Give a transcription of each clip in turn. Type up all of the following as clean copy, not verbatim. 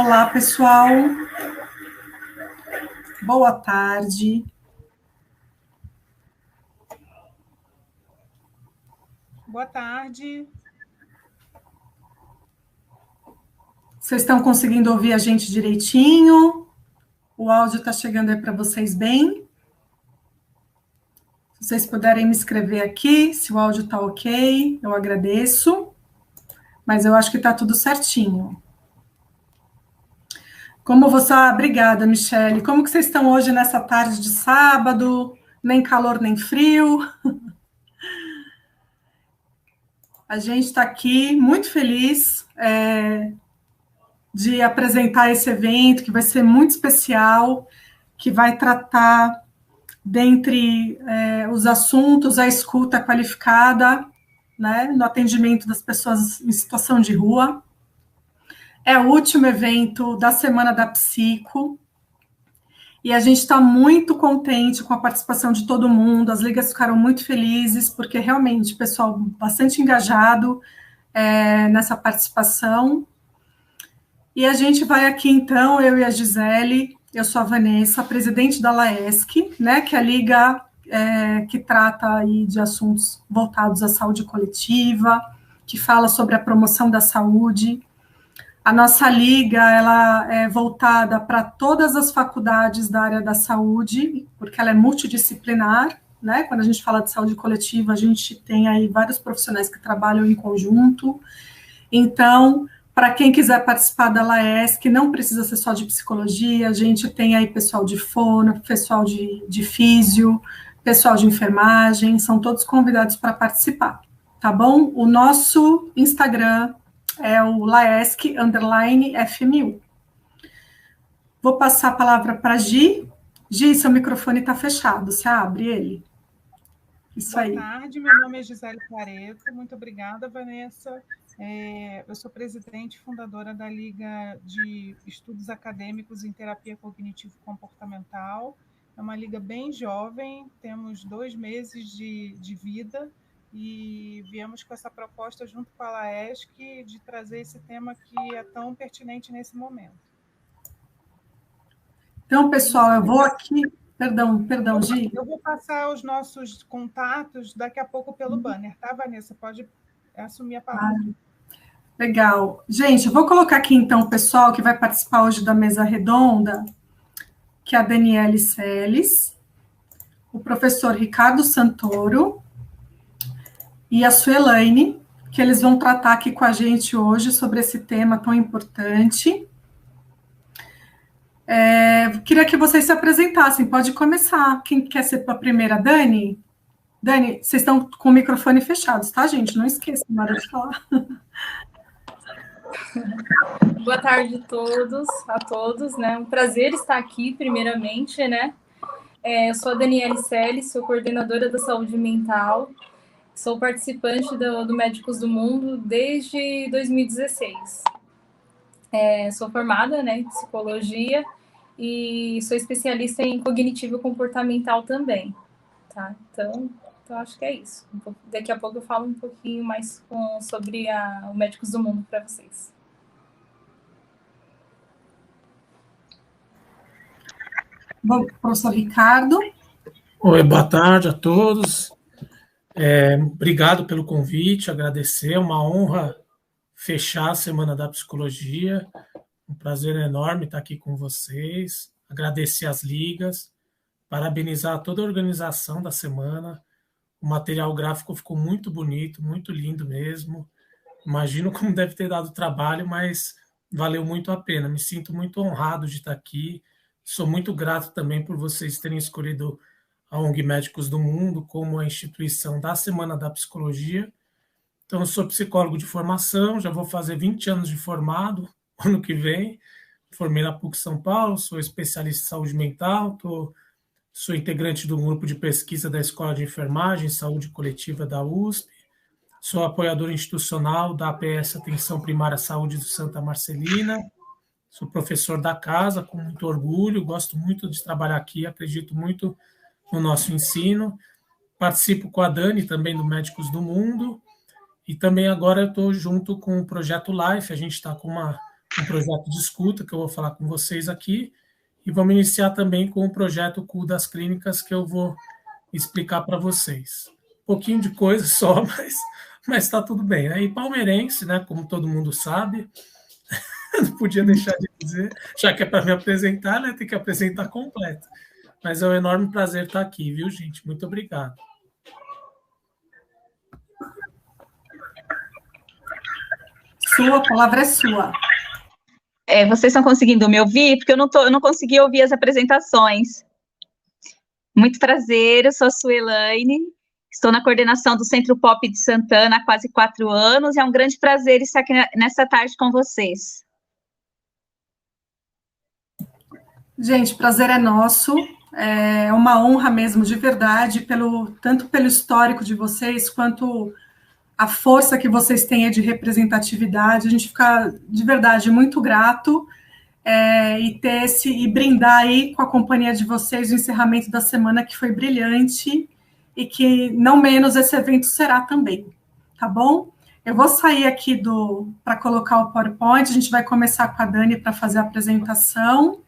Olá, pessoal. Boa tarde. Boa tarde. Vocês estão conseguindo ouvir a gente direitinho? O áudio está chegando aí para vocês bem? Se vocês puderem me escrever aqui, se o áudio está ok, eu agradeço. Mas eu acho que está tudo certinho. Como você... obrigada, Michele. Como que vocês estão hoje nessa tarde de sábado? Nem calor, nem frio. A gente está aqui muito feliz de apresentar esse evento, que vai ser muito especial, que vai tratar, dentre os assuntos, a escuta qualificada, né, no atendimento das pessoas em situação de rua. É o último evento da Semana da Psico, e a gente está muito contente com a participação de todo mundo, as ligas ficaram muito felizes, porque realmente o pessoal bastante engajado nessa participação. E a gente vai aqui, então, eu e a Gisele, eu sou a Vanessa, presidente da LAESC, né, que é a liga que trata aí de assuntos voltados à saúde coletiva, que fala sobre a promoção da saúde. A nossa liga, ela é voltada para todas as faculdades da área da saúde, porque ela é multidisciplinar, né? Quando a gente fala de saúde coletiva, a gente tem aí vários profissionais que trabalham em conjunto. Então, para quem quiser participar da LAESC, não precisa ser só de psicologia, a gente tem aí pessoal de fono, pessoal de físio, pessoal de enfermagem, são todos convidados para participar, tá bom? O nosso Instagram é o laesc_FMU. Vou passar a palavra para a Gi. Gi, seu microfone está fechado, você abre ele. Isso aí. Boa tarde, meu nome é Gisele Pareto, muito obrigada, Vanessa. Eu sou presidente e fundadora da Liga de Estudos Acadêmicos em Terapia Cognitivo-Comportamental. É uma liga bem jovem, temos 2 meses de vida e viemos com essa proposta junto com a LAESC de trazer esse tema que é tão pertinente nesse momento. Então, pessoal, eu vou aqui... Perdão, Gi. Eu vou passar os nossos contatos daqui a pouco pelo banner, tá, Vanessa? Pode assumir a palavra. Legal. Gente, eu vou colocar aqui, então, o pessoal que vai participar hoje da mesa redonda, que é a Daniele Seles, o professor Ricardo Santoro e a Suelaine, que eles vão tratar aqui com a gente hoje sobre esse tema tão importante. Queria que vocês se apresentassem, pode começar. Quem quer ser a primeira? Dani? Dani, vocês estão com o microfone fechados, tá, gente? Não esqueçam na hora de falar. Boa tarde a todos, né? Um prazer estar aqui, primeiramente, né? Eu sou a Daniele Seles, sou coordenadora da saúde mental, sou participante do Médicos do Mundo desde 2016. Sou formada, né, em psicologia e sou especialista em cognitivo comportamental também, tá? Então acho que é isso. Daqui a pouco eu falo um pouquinho mais sobre o Médicos do Mundo para vocês. Bom, professor Ricardo. Oi, boa tarde a todos. Obrigado pelo convite, agradecer, uma honra fechar a Semana da Psicologia, um prazer enorme estar aqui com vocês, agradecer as ligas, parabenizar toda a organização da semana, o material gráfico ficou muito bonito, muito lindo mesmo, imagino como deve ter dado trabalho, mas valeu muito a pena, me sinto muito honrado de estar aqui, sou muito grato também por vocês terem escolhido a ONG Médicos do Mundo como a instituição da Semana da Psicologia. Então, eu sou psicólogo de formação, já vou fazer 20 anos de formado, ano que vem. Formei na PUC São Paulo, sou especialista em saúde mental, sou integrante do grupo de pesquisa da Escola de Enfermagem e Saúde Coletiva da USP, sou apoiador institucional da APS Atenção Primária à Saúde do Santa Marcelina, sou professor da casa, com muito orgulho, gosto muito de trabalhar aqui, acredito muito no nosso ensino, participo com a Dani também do Médicos do Mundo, e também agora eu estou junto com o Projeto Life, a gente está com uma um projeto de escuta que eu vou falar com vocês aqui, e vamos iniciar também com o projeto CU das Clínicas, que eu vou explicar para vocês. Um pouquinho de coisa só, mas está tudo bem. Né? E palmeirense, né, como todo mundo sabe, não podia deixar de dizer, já que é para me apresentar, né, tem que apresentar completo. Mas é um enorme prazer estar aqui, viu, gente? Muito obrigado. A palavra é sua. Vocês estão conseguindo me ouvir? Porque eu não consegui ouvir as apresentações. Muito prazer, eu sou a Suelaine, estou na coordenação do Centro Pop de Santana há quase 4 anos, e é um grande prazer estar aqui nessa tarde com vocês. Gente, prazer é nosso, é uma honra mesmo, de verdade, tanto pelo histórico de vocês, quanto a força que vocês têm de representatividade. A gente fica, de verdade, muito grato, e brindar aí com a companhia de vocês o encerramento da semana, que foi brilhante, e que, não menos, esse evento será também, tá bom? Eu vou sair aqui para colocar o PowerPoint, a gente vai começar com a Dani para fazer a apresentação.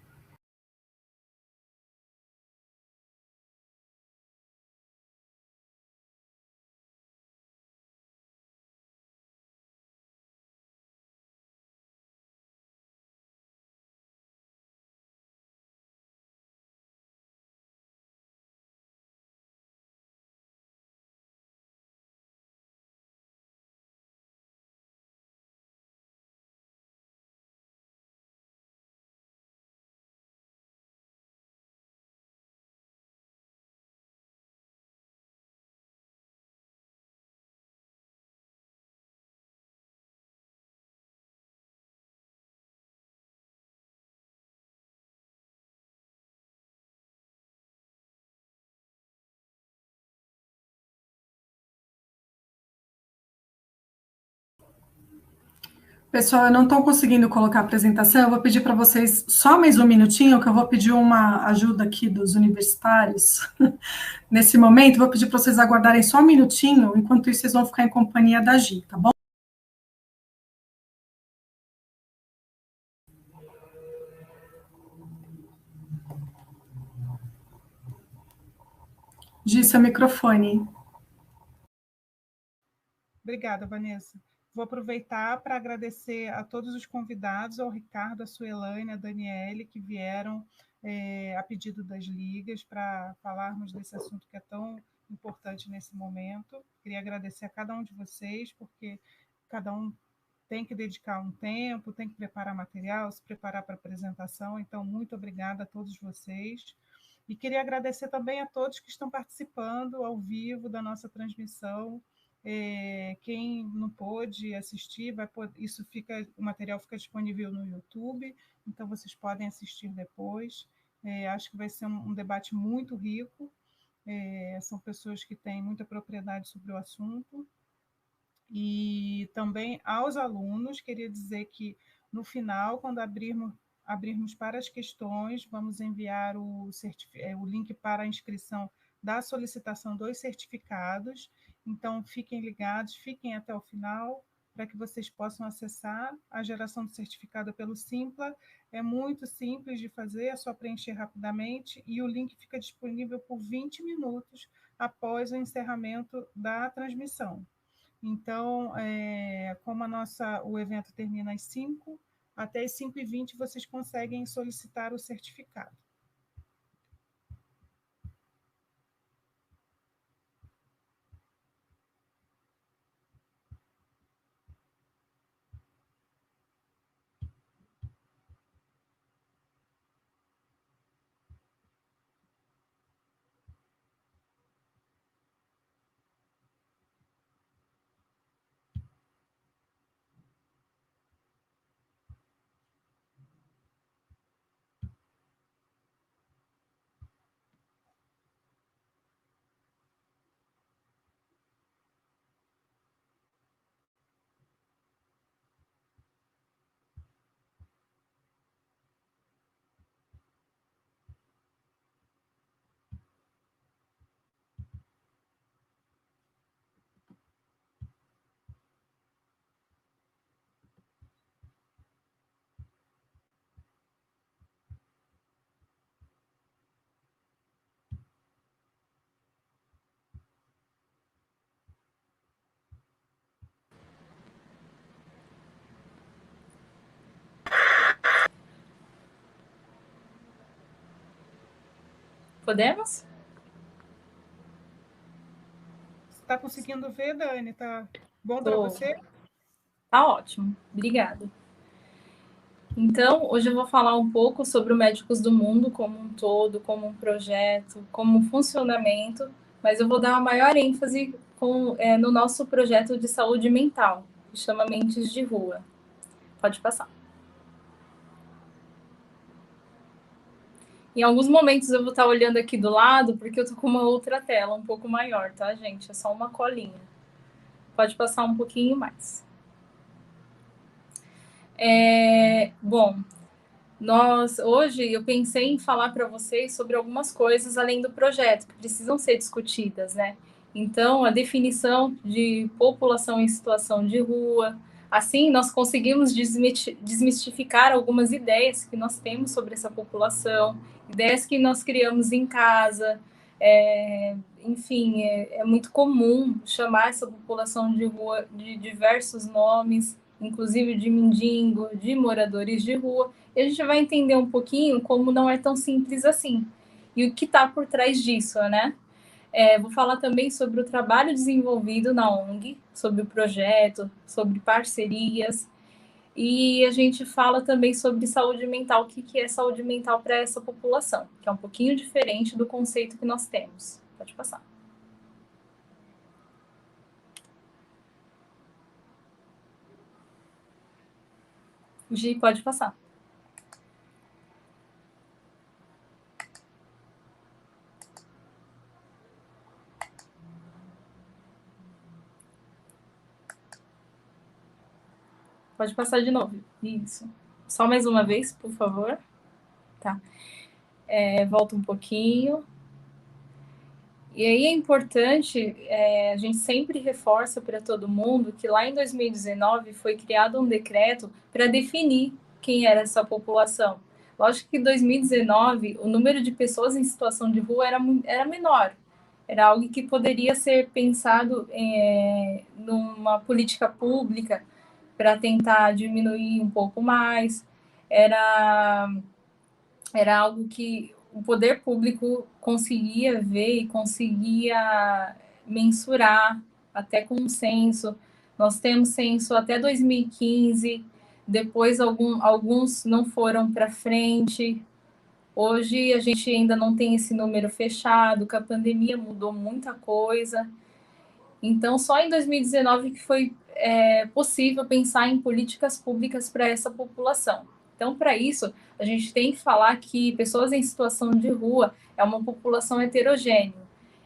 Pessoal, eu não estou conseguindo colocar a apresentação, eu vou pedir para vocês só mais um minutinho, que eu vou pedir uma ajuda aqui dos universitários. Nesse momento, vou pedir para vocês aguardarem só um minutinho, enquanto isso vocês vão ficar em companhia da Gi, tá bom? Gi, seu microfone. Obrigada, Vanessa. Vou aproveitar para agradecer a todos os convidados, ao Ricardo, a Suelaine, a Daniele, que vieram a pedido das ligas para falarmos desse assunto que é tão importante nesse momento. Queria agradecer a cada um de vocês, porque cada um tem que dedicar um tempo, tem que preparar material, se preparar para a apresentação. Então, muito obrigada a todos vocês. E queria agradecer também a todos que estão participando ao vivo da nossa transmissão. Quem não pôde assistir, o material fica disponível no YouTube, então vocês podem assistir depois. Acho que vai ser um debate muito rico. São pessoas que têm muita propriedade sobre o assunto. E também aos alunos, queria dizer que no final, quando abrirmos para as questões, vamos enviar o link para a inscrição da solicitação dos certificados. Então, fiquem ligados, fiquem até o final, para que vocês possam acessar a geração do certificado pelo Simpla. É muito simples de fazer, é só preencher rapidamente, e o link fica disponível por 20 minutos após o encerramento da transmissão. Então, como o evento termina às 5, até às 5h20 vocês conseguem solicitar o certificado. Podemos? Está conseguindo ver, Dani? Tá bom para você? Tá ótimo, obrigada. Então, hoje eu vou falar um pouco sobre o Médicos do Mundo como um todo, como um projeto, como um funcionamento, mas eu vou dar uma maior ênfase no nosso projeto de saúde mental, que chama Mentes de Rua. Pode passar. Em alguns momentos eu vou estar olhando aqui do lado, porque eu tô com uma outra tela um pouco maior, tá, gente? É só uma colinha. Pode passar um pouquinho mais. Bom, hoje eu pensei em falar para vocês sobre algumas coisas além do projeto, que precisam ser discutidas, né? Então, a definição de população em situação de rua, assim, nós conseguimos desmistificar algumas ideias que nós temos sobre essa população, ideias que nós criamos em casa, enfim, é muito comum chamar essa população de rua de diversos nomes, inclusive de mendigo, de moradores de rua, e a gente vai entender um pouquinho como não é tão simples assim, e o que está por trás disso, né? Vou falar também sobre o trabalho desenvolvido na ONG, sobre o projeto, sobre parcerias, e a gente fala também sobre saúde mental, o que é saúde mental para essa população, que é um pouquinho diferente do conceito que nós temos. Pode passar. Gi, pode passar. Pode passar de novo. Isso. Só mais uma vez, por favor. Tá. Volta um pouquinho. E aí é importante, a gente sempre reforça para todo mundo que lá em 2019 foi criado um decreto para definir quem era essa população. Lógico que em 2019 o número de pessoas em situação de rua era menor, era algo que poderia ser pensado numa política pública para tentar diminuir um pouco mais, era algo que o poder público conseguia ver e conseguia mensurar, até com um censo. Nós temos censo até 2015, depois alguns não foram para frente. Hoje a gente ainda não tem esse número fechado, que a pandemia mudou muita coisa. Então, só em 2019 que foi possível pensar em políticas públicas para essa população. Então, para isso, a gente tem que falar que pessoas em situação de rua é uma população heterogênea.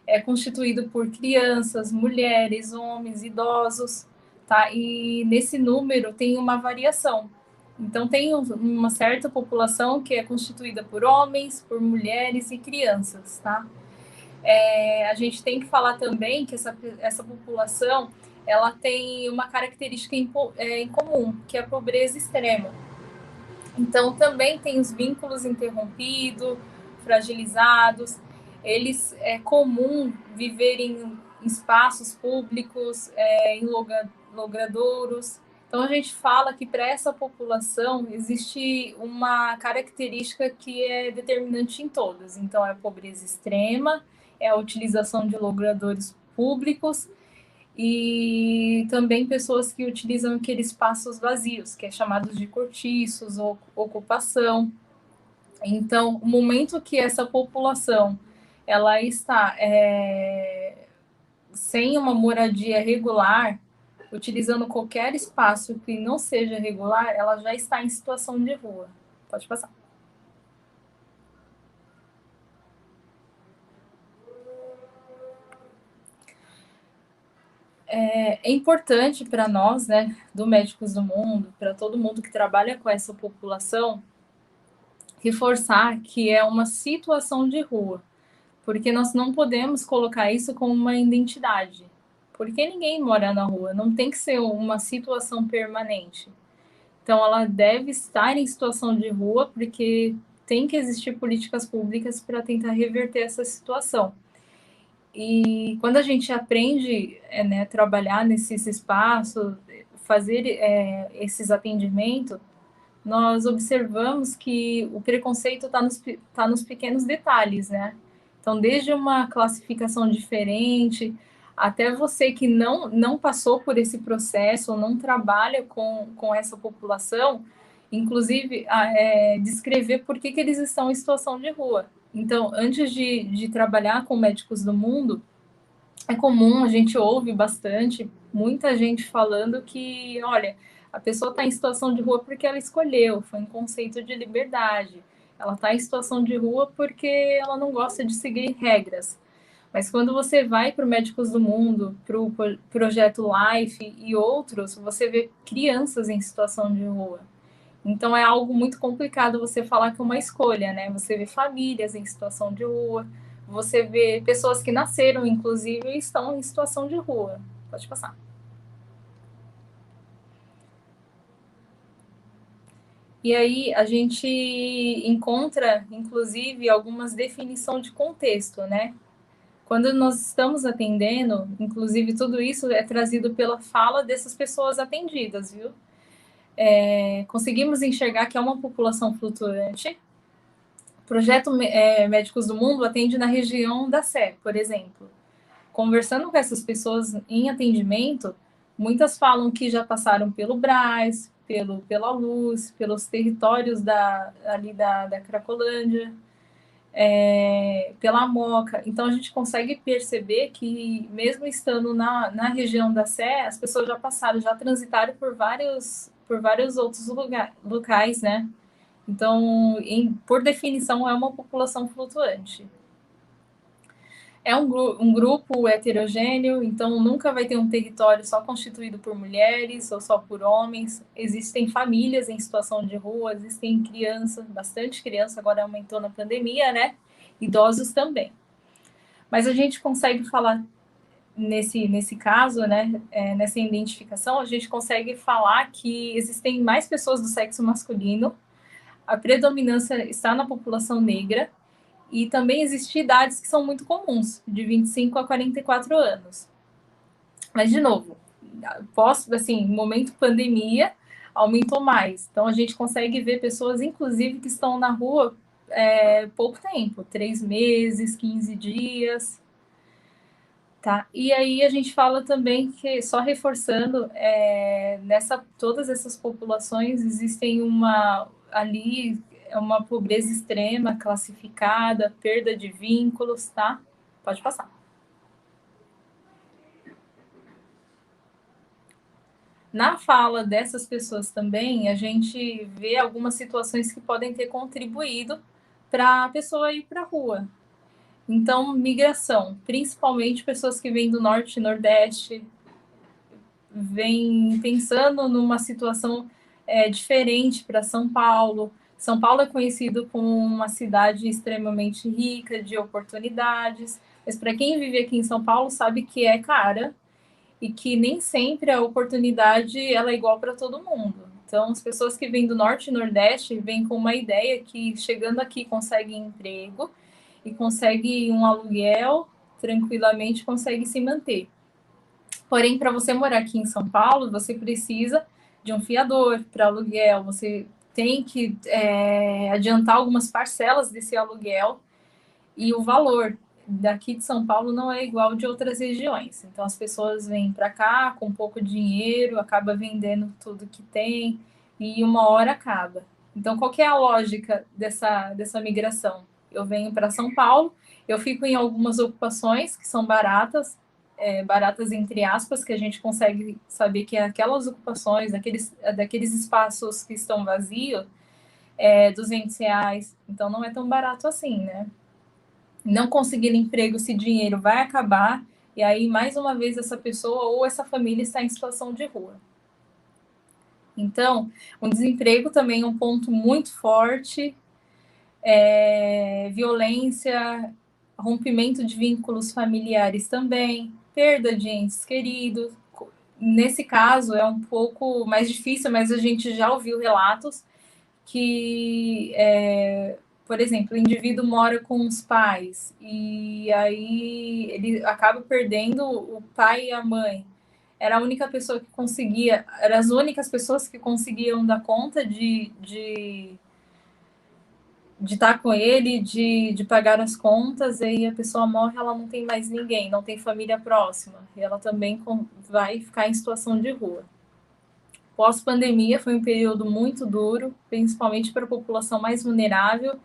É constituído por crianças, mulheres, homens, idosos, tá? E nesse número tem uma variação. Então, tem uma certa população que é constituída por homens, por mulheres e crianças, tá? A gente tem que falar também que essa população ela tem uma característica em comum, que é a pobreza extrema. Então, também tem os vínculos interrompidos, fragilizados. É comum viver em espaços públicos, em logradouros. Então, a gente fala que para essa população existe uma característica que é determinante em todas. Então, é a pobreza extrema, é a utilização de logradouros públicos, e também pessoas que utilizam aqueles espaços vazios, que é chamados de cortiços ou ocupação. Então, o momento que essa população ela está sem uma moradia regular, utilizando qualquer espaço que não seja regular, ela já está em situação de rua. Pode passar. É importante para nós, né, do Médicos do Mundo, para todo mundo que trabalha com essa população, reforçar que é uma situação de rua, porque nós não podemos colocar isso como uma identidade, porque ninguém mora na rua, não tem que ser uma situação permanente. Então, ela deve estar em situação de rua, porque tem que existir políticas públicas para tentar reverter essa situação. E quando a gente aprende a trabalhar nesses espaços, fazer esses atendimentos, nós observamos que o preconceito está nos pequenos detalhes, né? Então, desde uma classificação diferente, até você que não passou por esse processo, ou não trabalha com essa população, inclusive, descrever por que eles estão em situação de rua. Então, antes de trabalhar com Médicos do Mundo, é comum, a gente ouve bastante, muita gente falando que, olha, a pessoa está em situação de rua porque ela escolheu, foi um conceito de liberdade. Ela está em situação de rua porque ela não gosta de seguir regras. Mas quando você vai para o Médicos do Mundo, para o Projeto Life e outros, você vê crianças em situação de rua. Então é algo muito complicado você falar que é uma escolha, né? Você vê famílias em situação de rua, você vê pessoas que nasceram, inclusive, e estão em situação de rua. Pode passar. E aí a gente encontra, inclusive, algumas definições de contexto, né? Quando nós estamos atendendo, inclusive, tudo isso é trazido pela fala dessas pessoas atendidas, viu? Conseguimos enxergar que é uma população flutuante. O Projeto Médicos do Mundo atende na região da Sé, por exemplo. Conversando com essas pessoas em atendimento, muitas falam que já passaram pelo Brás, pela Luz, pelos territórios ali da Cracolândia, pela Moca. Então, a gente consegue perceber que, mesmo estando na região da Sé, as pessoas já passaram, já transitaram por vários outros locais, né? Então, por definição, é uma população flutuante. É um grupo heterogêneo, então nunca vai ter um território só constituído por mulheres ou só por homens. Existem famílias em situação de rua, existem crianças, bastante criança, agora aumentou na pandemia, né? Idosos também. Mas a gente consegue falar, nesse caso, né, nessa identificação, a gente consegue falar que existem mais pessoas do sexo masculino, a predominância está na população negra, e também existem idades que são muito comuns, de 25 a 44 anos. Mas, de novo, momento pandemia, aumentou mais. Então, a gente consegue ver pessoas, inclusive, que estão na rua pouco tempo, 3 meses, 15 dias. Tá? E aí a gente fala também que, só reforçando, todas essas populações existem uma pobreza extrema, classificada, perda de vínculos, tá? Pode passar. Na fala dessas pessoas também, a gente vê algumas situações que podem ter contribuído para a pessoa ir para a rua. Então, migração, principalmente pessoas que vêm do Norte e Nordeste, vêm pensando numa situação diferente para São Paulo. São Paulo é conhecido como uma cidade extremamente rica de oportunidades, mas para quem vive aqui em São Paulo sabe que é cara e que nem sempre a oportunidade ela é igual para todo mundo. Então, as pessoas que vêm do Norte e Nordeste vêm com uma ideia que, chegando aqui, conseguem emprego e conseguem um aluguel, tranquilamente consegue se manter. Porém, para você morar aqui em São Paulo, você precisa de um fiador para aluguel, você tem que adiantar algumas parcelas desse aluguel, e o valor daqui de São Paulo não é igual de outras regiões. Então, as pessoas vêm para cá com pouco dinheiro, acaba vendendo tudo que tem, e uma hora acaba. Então, qual que é a lógica dessa migração? Eu venho para São Paulo, eu fico em algumas ocupações que são baratas, baratas entre aspas, que a gente consegue saber que aquelas ocupações, daqueles espaços que estão vazios, R$200, então não é tão barato assim, né? Não conseguir emprego, esse dinheiro vai acabar, e aí, mais uma vez, essa pessoa ou essa família está em situação de rua. Então, o desemprego também é um ponto muito forte, violência, rompimento de vínculos familiares também, perda de entes queridos. Nesse caso, é um pouco mais difícil, mas a gente já ouviu relatos que, por exemplo, o indivíduo mora com os pais e aí ele acaba perdendo o pai e a mãe. Era a única pessoa que conseguia, eram as únicas pessoas que conseguiam dar conta de estar com ele, de pagar as contas, e aí a pessoa morre, ela não tem mais ninguém, não tem família próxima, e ela também vai ficar em situação de rua. Pós-pandemia foi um período muito duro, principalmente para a população mais vulnerável.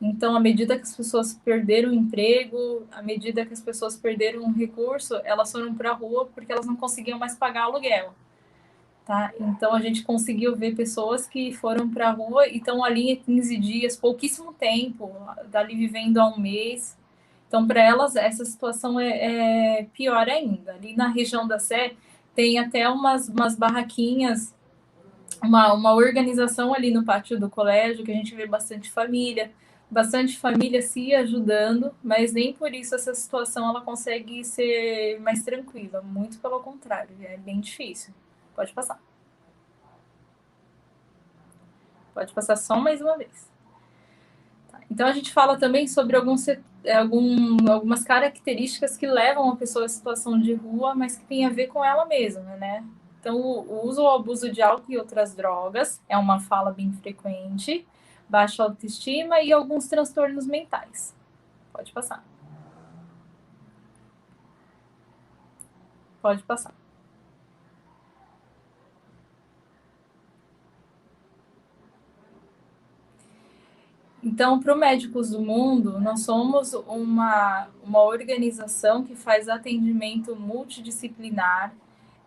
Então, à medida que as pessoas perderam o emprego, à medida que as pessoas perderam um recurso, elas foram para a rua porque elas não conseguiam mais pagar aluguel. Tá? Então, a gente conseguiu ver pessoas que foram para a rua e estão ali há 15 dias, pouquíssimo tempo, dali vivendo há um mês. Então, para elas, essa situação é pior ainda. Ali na região da Sé, tem até umas barraquinhas, uma organização ali no pátio do colégio, que a gente vê bastante família se ajudando, mas nem por isso essa situação ela consegue ser mais tranquila, muito pelo contrário, é bem difícil. Pode passar. Pode passar só mais uma vez. Tá. Então, a gente fala também sobre algumas características que levam a pessoa à situação de rua, mas que tem a ver com ela mesma, né? Então, o uso ou abuso de álcool e outras drogas é uma fala bem frequente, baixa autoestima e alguns transtornos mentais. Pode passar. Pode passar. Então, para o Médicos do Mundo, nós somos uma organização que faz atendimento multidisciplinar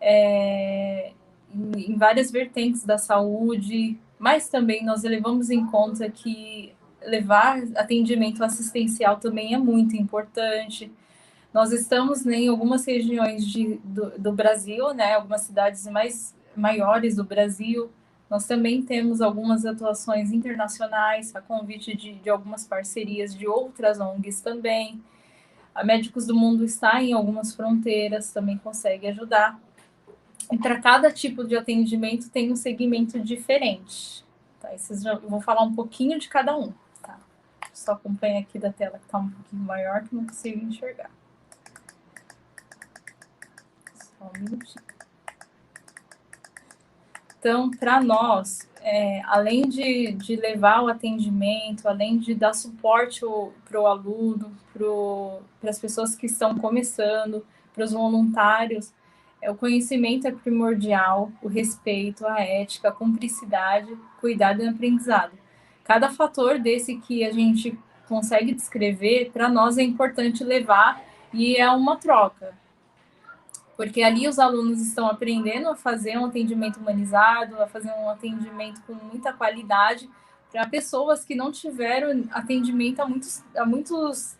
em várias vertentes da saúde, mas também nós levamos em conta que levar atendimento assistencial também é muito importante. Nós estamos, né, em algumas regiões do Brasil, né, algumas cidades maiores do Brasil. Nós também temos algumas atuações internacionais, a convite de algumas parcerias de outras ONGs também. A Médicos do Mundo está em algumas fronteiras, também consegue ajudar. E para cada tipo de atendimento tem um segmento diferente. Tá? Eu vou falar um pouquinho de cada um. Tá? Só acompanha aqui da tela que está um pouquinho maior, que não consigo enxergar. Só um minutinho. Então, para nós, além de levar o atendimento, além de dar suporte para o aluno, para as pessoas que estão começando, para os voluntários, o conhecimento é primordial, o respeito, a ética, a cumplicidade, cuidado e aprendizado. Cada fator desse que a gente consegue descrever, para nós é importante levar e é uma troca. Porque ali os alunos estão aprendendo a fazer um atendimento humanizado, a fazer um atendimento com muita qualidade para pessoas que não tiveram atendimento há muitos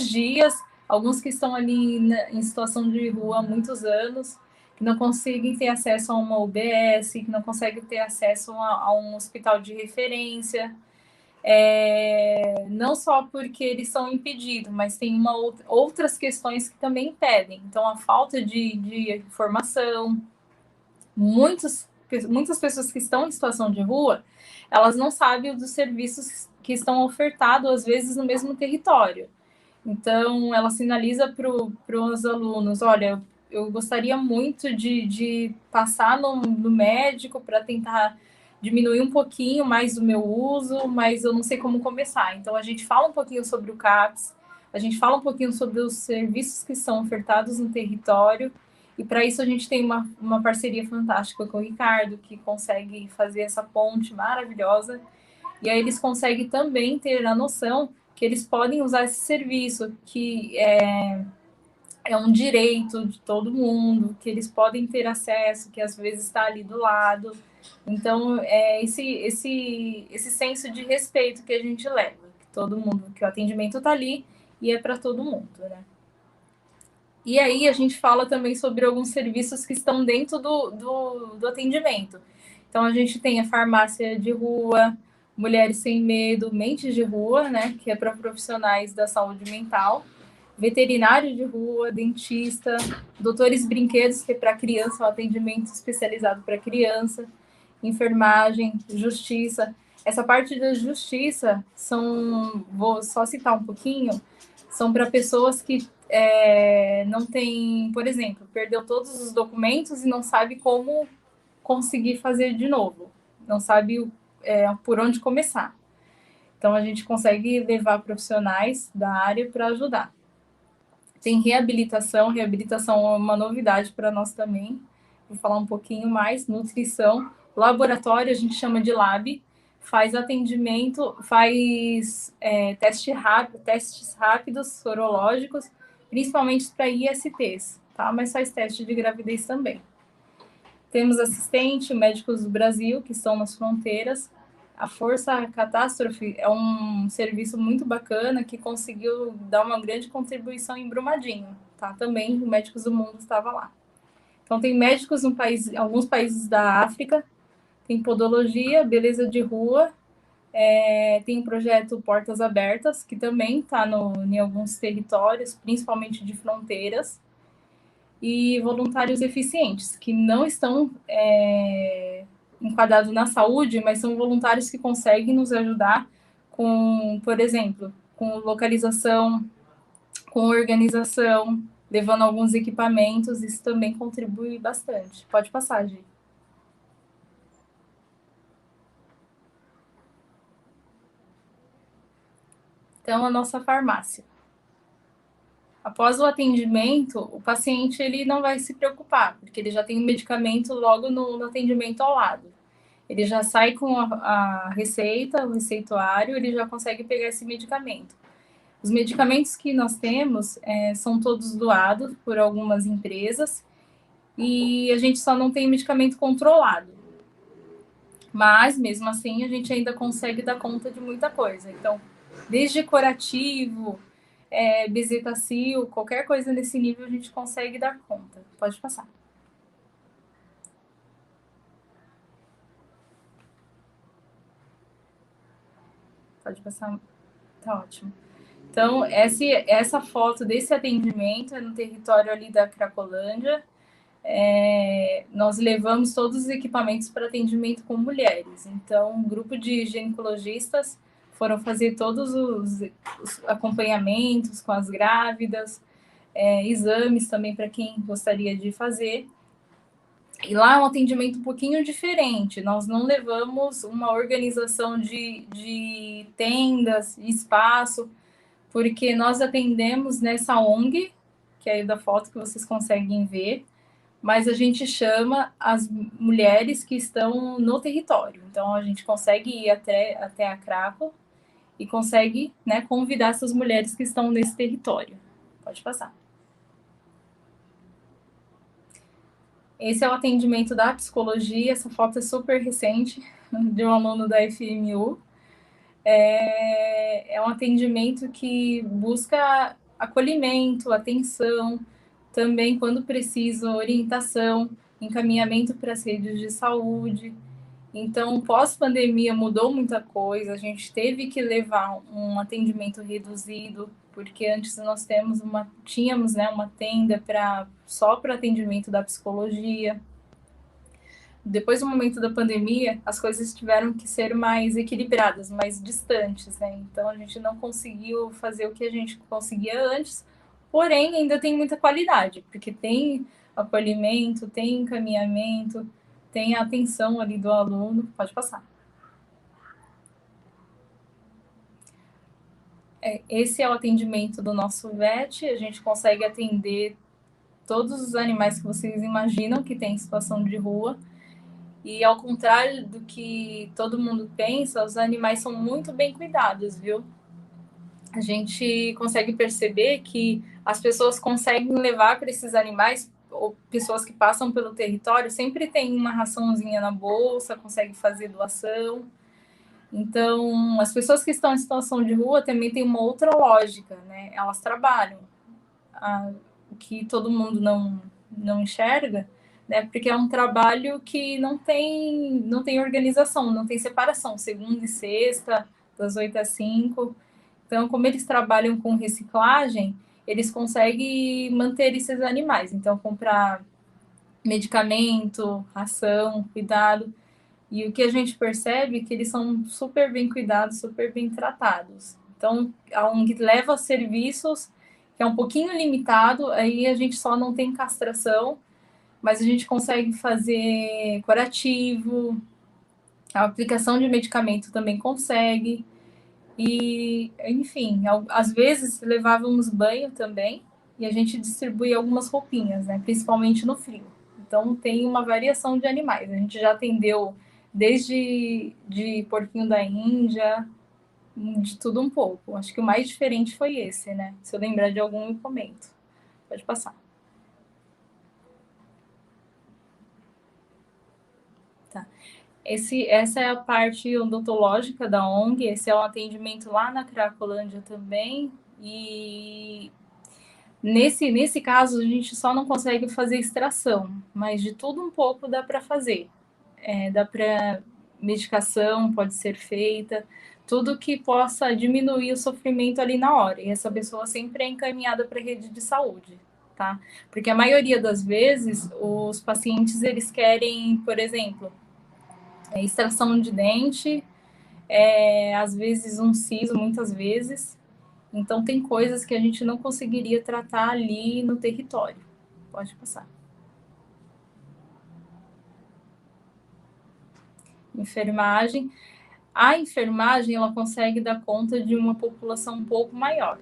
dias, alguns que estão ali em situação de rua há muitos anos, que não conseguem ter acesso a uma UBS, que não conseguem ter acesso a um hospital de referência. Não só porque eles são impedidos, mas tem outras questões que também impedem. Então, a falta de informação, muitas pessoas que estão em situação de rua, elas não sabem dos serviços que estão ofertados, às vezes, no mesmo território. Então, ela sinaliza para os alunos, olha, eu gostaria muito de passar no médico para tentar diminuir um pouquinho mais o meu uso, mas eu não sei como começar. Então, a gente fala um pouquinho sobre o CAPS, a gente fala um pouquinho sobre os serviços que são ofertados no território, e para isso a gente tem uma parceria fantástica com o Ricardo, que consegue fazer essa ponte maravilhosa, e aí eles conseguem também ter a noção que eles podem usar esse serviço, que é um direito de todo mundo, que eles podem ter acesso, que às vezes está ali do lado. Então, é esse senso de respeito que a gente leva, que todo mundo, que o atendimento está ali e é para todo mundo, né? E aí a gente fala também sobre alguns serviços que estão dentro do atendimento. Então, a gente tem a farmácia de rua, Mulheres Sem Medo, Mentes de Rua, né, que é para profissionais da saúde mental, veterinário de rua, dentista, doutores brinquedos, que é para criança, um atendimento especializado para criança, enfermagem, justiça. Essa parte da justiça vou só citar um pouquinho, são para pessoas que não têm, por exemplo, perdeu todos os documentos e não sabe como conseguir fazer de novo, não sabe por onde começar. Então, a gente consegue levar profissionais da área para ajudar. Tem reabilitação é uma novidade para nós também. Vou falar um pouquinho mais. Nutrição, laboratório, a gente chama de lab, faz atendimento, faz testes rápidos, sorológicos, principalmente para ISTs, tá? Mas faz teste de gravidez também. Temos assistente, médicos do Brasil, que estão nas fronteiras. A Força Catástrofe é um serviço muito bacana que conseguiu dar uma grande contribuição em Brumadinho, tá? Também o Médicos do Mundo estava lá. Então, tem médicos em alguns países da África, tem podologia, beleza de rua, tem o projeto Portas Abertas, que também está em alguns territórios, principalmente de fronteiras, e voluntários eficientes, que não estão enquadrados na saúde, mas são voluntários que conseguem nos ajudar com, por exemplo, com localização, com organização, levando alguns equipamentos, isso também contribui bastante. Pode passar, Gi. Então, a nossa farmácia. Após o atendimento, o paciente ele não vai se preocupar, porque ele já tem o medicamento logo no atendimento ao lado. Ele já sai com a receita, o receituário, ele já consegue pegar esse medicamento. Os medicamentos que nós temos são todos doados por algumas empresas e a gente só não tem medicamento controlado. Mas, mesmo assim, a gente ainda consegue dar conta de muita coisa. Então, desde curativo, bezetacil, qualquer coisa nesse nível a gente consegue dar conta. Pode passar. Pode passar. Tá ótimo. Então, essa foto desse atendimento é no território ali da Cracolândia. Nós levamos todos os equipamentos para atendimento com mulheres. Então, um grupo de ginecologistas foram fazer todos os acompanhamentos com as grávidas, exames também para quem gostaria de fazer. E lá é um atendimento um pouquinho diferente. Nós não levamos uma organização de tendas, espaço, porque nós atendemos nessa ONG, que é da foto que vocês conseguem ver, mas a gente chama as mulheres que estão no território. Então, a gente consegue ir até a Craco e consegue, né, convidar essas mulheres que estão nesse território. Pode passar. Esse é o atendimento da psicologia. Essa foto é super recente, de um aluno da FMU. É um atendimento que busca acolhimento, atenção, também, quando preciso, orientação, encaminhamento para as redes de saúde. Então, pós-pandemia mudou muita coisa, a gente teve que levar um atendimento reduzido, porque antes nós tínhamos uma tenda só para atendimento da psicologia. Depois do momento da pandemia, as coisas tiveram que ser mais equilibradas, mais distantes, né? Então, a gente não conseguiu fazer o que a gente conseguia antes, porém, ainda tem muita qualidade, porque tem acolhimento, tem encaminhamento, tem a atenção ali do aluno. Pode passar. Esse é o atendimento do nosso VET, a gente consegue atender todos os animais que vocês imaginam que tem em situação de rua. E ao contrário do que todo mundo pensa, os animais são muito bem cuidados, viu? A gente consegue perceber que as pessoas conseguem levar para esses animais, ou pessoas que passam pelo território, sempre tem uma raçãozinha na bolsa, consegue fazer doação. Então, as pessoas que estão em situação de rua também têm uma outra lógica, né? Elas trabalham, o que todo mundo não enxerga, né? Porque é um trabalho que não tem organização, não tem separação, segunda e sexta, das 8 às 5. Então, como eles trabalham com reciclagem, eles conseguem manter esses animais. Então, comprar medicamento, ração, cuidado. E o que a gente percebe é que eles são super bem cuidados, super bem tratados. Então, a ONG leva serviços que é um pouquinho limitado, aí a gente só não tem castração, mas a gente consegue fazer curativo, a aplicação de medicamento também consegue. E, enfim, às vezes levávamos banho também, e a gente distribuía algumas roupinhas, né? Principalmente no frio. Então tem uma variação de animais. A gente já atendeu desde de porquinho da Índia, de tudo um pouco. Acho que o mais diferente foi esse, né? Se eu lembrar de algum, eu comento. Pode passar. Tá. Essa é a parte odontológica da ONG, esse é o atendimento lá na Cracolândia também, e nesse caso a gente só não consegue fazer extração, mas de tudo um pouco dá para fazer. Dá para medicação pode ser feita, tudo que possa diminuir o sofrimento ali na hora, e essa pessoa sempre é encaminhada para a rede de saúde, tá? Porque a maioria das vezes os pacientes eles querem, por exemplo, extração de dente, às vezes um siso, muitas vezes. Então, tem coisas que a gente não conseguiria tratar ali no território. Pode passar. Enfermagem. A enfermagem, ela consegue dar conta de uma população um pouco maior.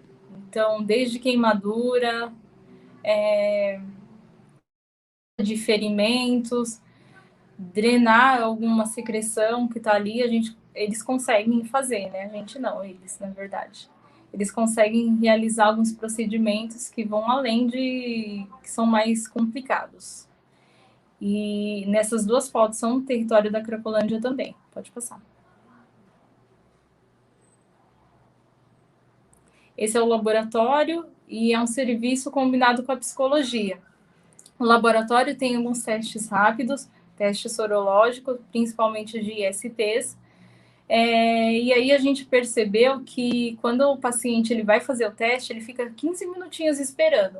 Então, desde queimadura, de ferimentos, drenar alguma secreção que está ali, eles conseguem fazer, né? A gente não, eles, na verdade. Eles conseguem realizar alguns procedimentos que vão além que são mais complicados. E nessas duas fotos são no território da Cracolândia também. Pode passar. Esse é o laboratório e é um serviço combinado com a psicologia. O laboratório tem alguns testes rápidos, testes sorológicos, principalmente de ISTs. E aí a gente percebeu que quando o paciente ele vai fazer o teste, ele fica 15 minutinhos esperando.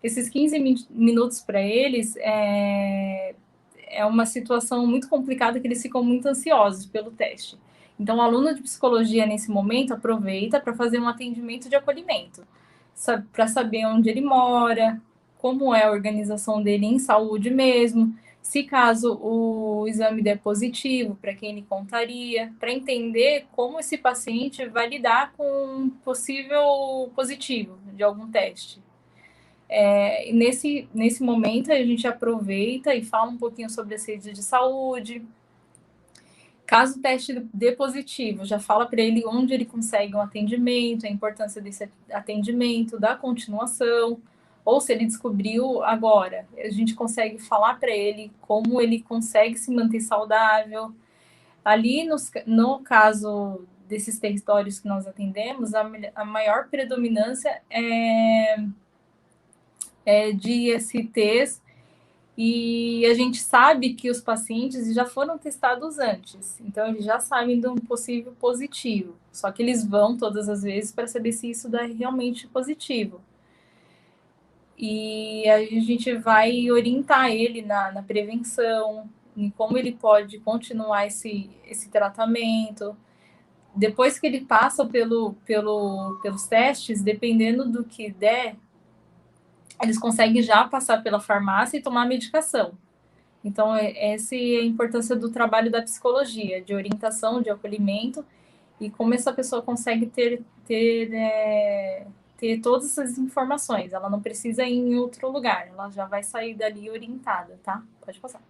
Esses 15 minutos para eles é uma situação muito complicada, que eles ficam muito ansiosos pelo teste. Então, o aluno de psicologia, nesse momento, aproveita para fazer um atendimento de acolhimento, para saber onde ele mora, como é a organização dele em saúde mesmo, se caso o exame der positivo, para quem ele contaria, para entender como esse paciente vai lidar com um possível positivo de algum teste. Nesse momento, a gente aproveita e fala um pouquinho sobre as redes de saúde. Caso o teste dê positivo, já fala para ele onde ele consegue um atendimento, a importância desse atendimento, da continuação, ou se ele descobriu agora, a gente consegue falar para ele como ele consegue se manter saudável. Ali, no caso desses territórios que nós atendemos, a maior predominância é de ISTs, e a gente sabe que os pacientes já foram testados antes, então eles já sabem de um possível positivo, só que eles vão todas as vezes para saber se isso dá realmente positivo. E aí a gente vai orientar ele na prevenção, em como ele pode continuar esse tratamento. Depois que ele passa pelos testes, dependendo do que der, eles conseguem já passar pela farmácia e tomar medicação. Então, essa é a importância do trabalho da psicologia, de orientação, de acolhimento, e como essa pessoa consegue ter todas essas informações. Ela não precisa ir em outro lugar, ela já vai sair dali orientada, tá? Pode passar.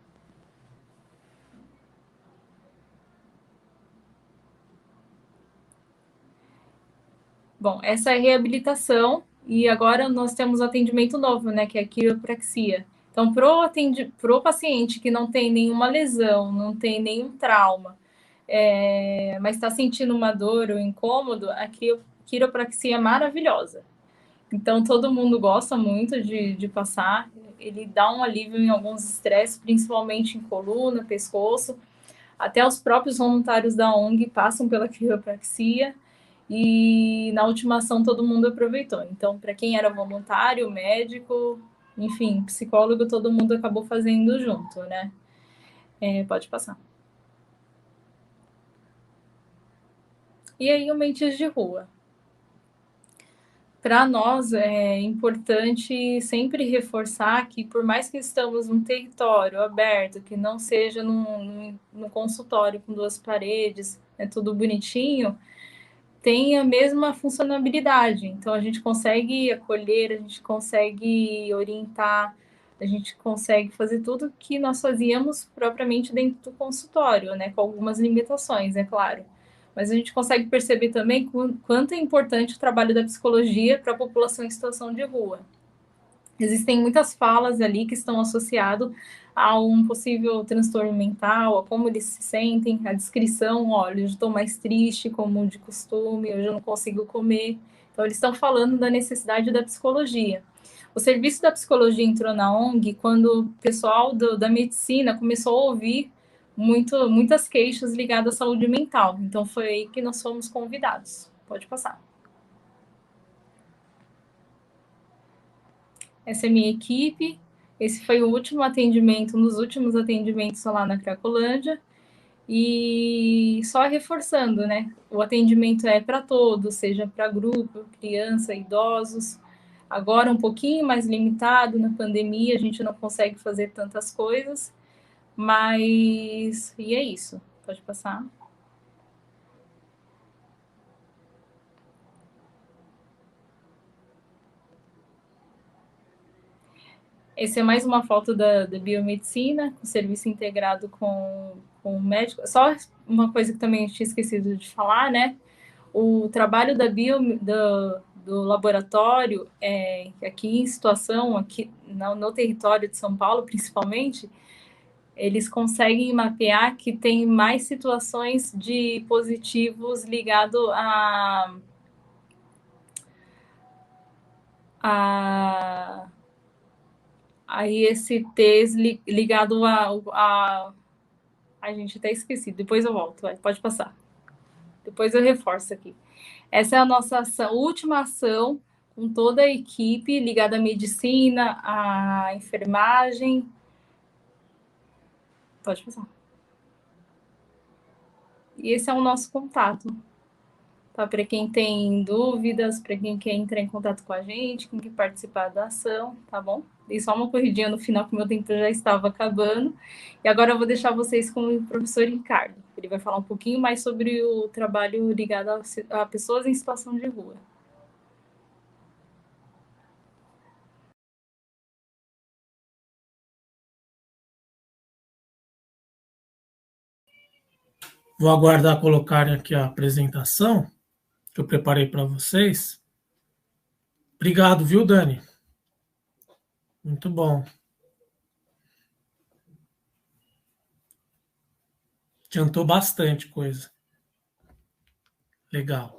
Bom, essa é a reabilitação, e agora nós temos atendimento novo, né, que é a quiropraxia. Então, pro paciente que não tem nenhuma lesão, não tem nenhum trauma, mas está sentindo uma dor ou incômodo, a quiropraxia é maravilhosa. Então, todo mundo gosta muito de passar. Ele dá um alívio em alguns estresses, principalmente em coluna, pescoço. Até os próprios voluntários da ONG passam pela quiropraxia. E na última ação todo mundo aproveitou. Então, para quem era voluntário, médico, enfim, psicólogo, todo mundo acabou fazendo junto, né? Pode passar. E aí, o Mentes de Rua. Para nós é importante sempre reforçar que, por mais que estamos num território aberto, que não seja num consultório com 2 paredes, tudo bonitinho, tem a mesma funcionalidade. Então, a gente consegue acolher, a gente consegue orientar, a gente consegue fazer tudo que nós fazíamos propriamente dentro do consultório, né? Com algumas limitações, é claro. Mas a gente consegue perceber também quanto é importante o trabalho da psicologia para a população em situação de rua. Existem muitas falas ali que estão associadas a um possível transtorno mental, a como eles se sentem, a descrição, olha, eu estou mais triste, como de costume, eu já não consigo comer. Então, eles estão falando da necessidade da psicologia. O serviço da psicologia entrou na ONG quando o pessoal da medicina começou a ouvir muitas queixas ligadas à saúde mental. Então, foi aí que nós fomos convidados. Pode passar. Essa é a minha equipe. Esse foi o último atendimento, um dos últimos atendimentos lá na Cracolândia. E só reforçando, né? O atendimento é para todos, seja para grupo, criança, idosos. Agora um pouquinho mais limitado, na pandemia a gente não consegue fazer tantas coisas, mas... E é isso. Pode passar. Esse é mais uma foto da biomedicina, com serviço integrado com o médico. Só uma coisa que também eu tinha esquecido de falar, né? O trabalho do laboratório, aqui em situação, aqui no território de São Paulo, principalmente, eles conseguem mapear que tem mais situações de positivos ligados a ISTs ligado a gente até esqueci, depois eu volto, pode passar. Depois eu reforço aqui. Essa é a nossa última ação com toda a equipe ligada à medicina, à enfermagem. Pode passar. E esse é o nosso contato. Tá? Para quem tem dúvidas, para quem quer entrar em contato com a gente, quem quer participar da ação, tá bom? Dei só uma corridinha no final, que o meu tempo já estava acabando. E agora eu vou deixar vocês com o professor Ricardo. Ele vai falar um pouquinho mais sobre o trabalho ligado a pessoas em situação de rua. Vou aguardar colocarem aqui a apresentação que eu preparei para vocês. Obrigado, viu, Dani? Muito bom. Adiantou bastante coisa. Legal.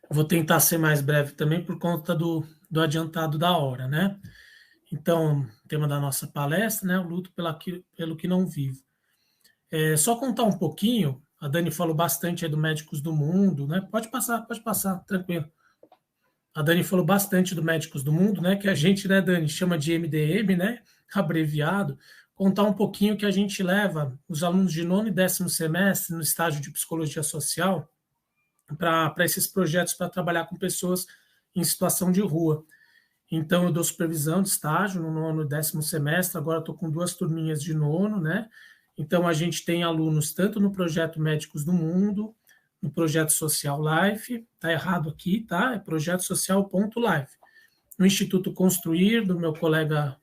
Vou tentar ser mais breve também por conta do adiantado da hora, né? Então, tema da nossa palestra, né? O luto pelo que não vivo. Só contar um pouquinho, a Dani falou bastante aí do Médicos do Mundo, né? Pode passar, tranquilo. A Dani falou bastante do Médicos do Mundo, né? Que a gente, né, Dani, chama de MDM, né? Abreviado. Contar um pouquinho que a gente leva os alunos de 9º e 10º semestre no estágio de Psicologia Social para esses projetos para trabalhar com pessoas em situação de rua. Então, eu dou supervisão de estágio no 9º e 10º semestre, agora estou com 2 turminhas de 9º, né? Então, a gente tem alunos tanto no projeto Médicos do Mundo, no projeto Social Life, tá errado aqui, tá? É projeto social.life. No Instituto Construir, do meu colega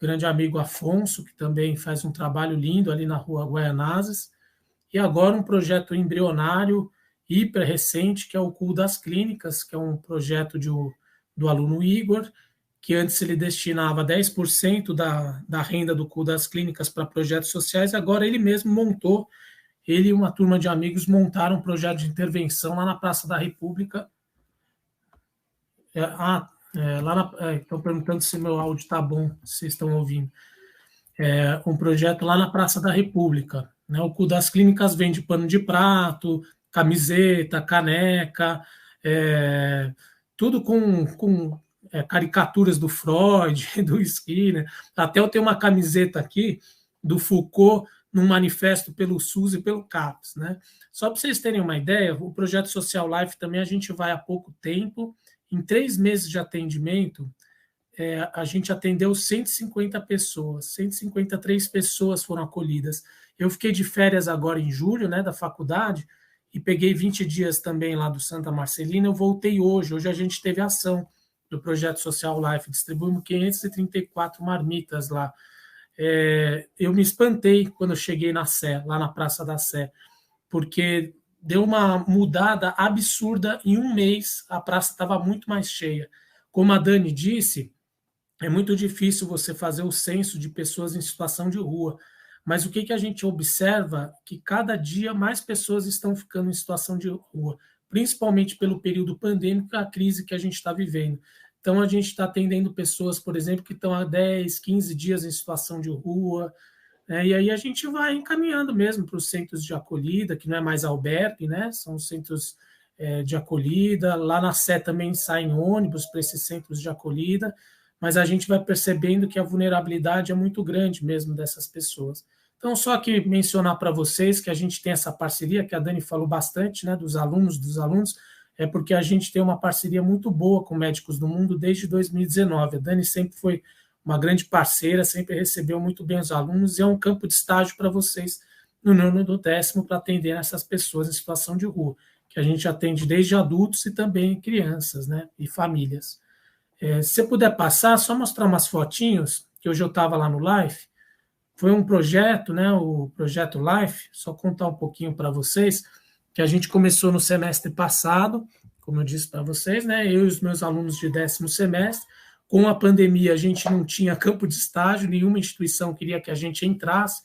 grande amigo Afonso, que também faz um trabalho lindo ali na rua Guaianazes, e agora um projeto embrionário, hiper recente, que é o CUL das Clínicas, que é um projeto do aluno Igor, que antes ele destinava 10% da renda do CUL das Clínicas para projetos sociais, agora ele mesmo montou, ele e uma turma de amigos montaram um projeto de intervenção lá na Praça da República. Estão perguntando se meu áudio está bom, se vocês estão ouvindo. Um projeto lá na Praça da República. Né? O CUL das Clínicas vende pano de prato, camiseta, caneca, tudo com caricaturas do Freud, do Skinner. Até eu tenho uma camiseta aqui do Foucault num manifesto pelo SUS e pelo CAPES. Né? Só para vocês terem uma ideia, o projeto Social Life também a gente vai há pouco tempo. Em 3 meses de atendimento, a gente atendeu 150 pessoas, 153 pessoas foram acolhidas. Eu fiquei de férias agora em julho, né, da faculdade, e peguei 20 dias também lá do Santa Marcelina, eu voltei hoje. Hoje a gente teve ação do Projeto Social Life, distribuímos 534 marmitas lá. Eu me espantei quando eu cheguei na Sé, lá na Praça da Sé, porque deu uma mudada absurda em um mês, a praça estava muito mais cheia. Como a Dani disse, é muito difícil você fazer o censo de pessoas em situação de rua, mas o que a gente observa? Que cada dia mais pessoas estão ficando em situação de rua, principalmente pelo período pandêmico, a crise que a gente está vivendo. Então, a gente está atendendo pessoas, por exemplo, que estão há 10, 15 dias em situação de rua, e aí a gente vai encaminhando mesmo para os centros de acolhida, que não é mais albergue, né? São centros de acolhida. Lá na Sé também saem ônibus para esses centros de acolhida, mas a gente vai percebendo que a vulnerabilidade é muito grande mesmo dessas pessoas. Então, só que mencionar para vocês que a gente tem essa parceria, que a Dani falou bastante, né, dos alunos, é porque a gente tem uma parceria muito boa com Médicos do Mundo desde 2019. A Dani sempre foi uma grande parceira, sempre recebeu muito bem os alunos, e é um campo de estágio para vocês no nono do 10º para atender essas pessoas em situação de rua, que a gente atende desde adultos e também crianças, né, e famílias. Se você puder passar, só mostrar umas fotinhos, que hoje eu estava lá no Life. Foi um projeto, né, o Projeto Life, só contar um pouquinho para vocês, que a gente começou no semestre passado, como eu disse para vocês, né, eu e os meus alunos de 10º semestre. Com a pandemia, a gente não tinha campo de estágio, nenhuma instituição queria que a gente entrasse.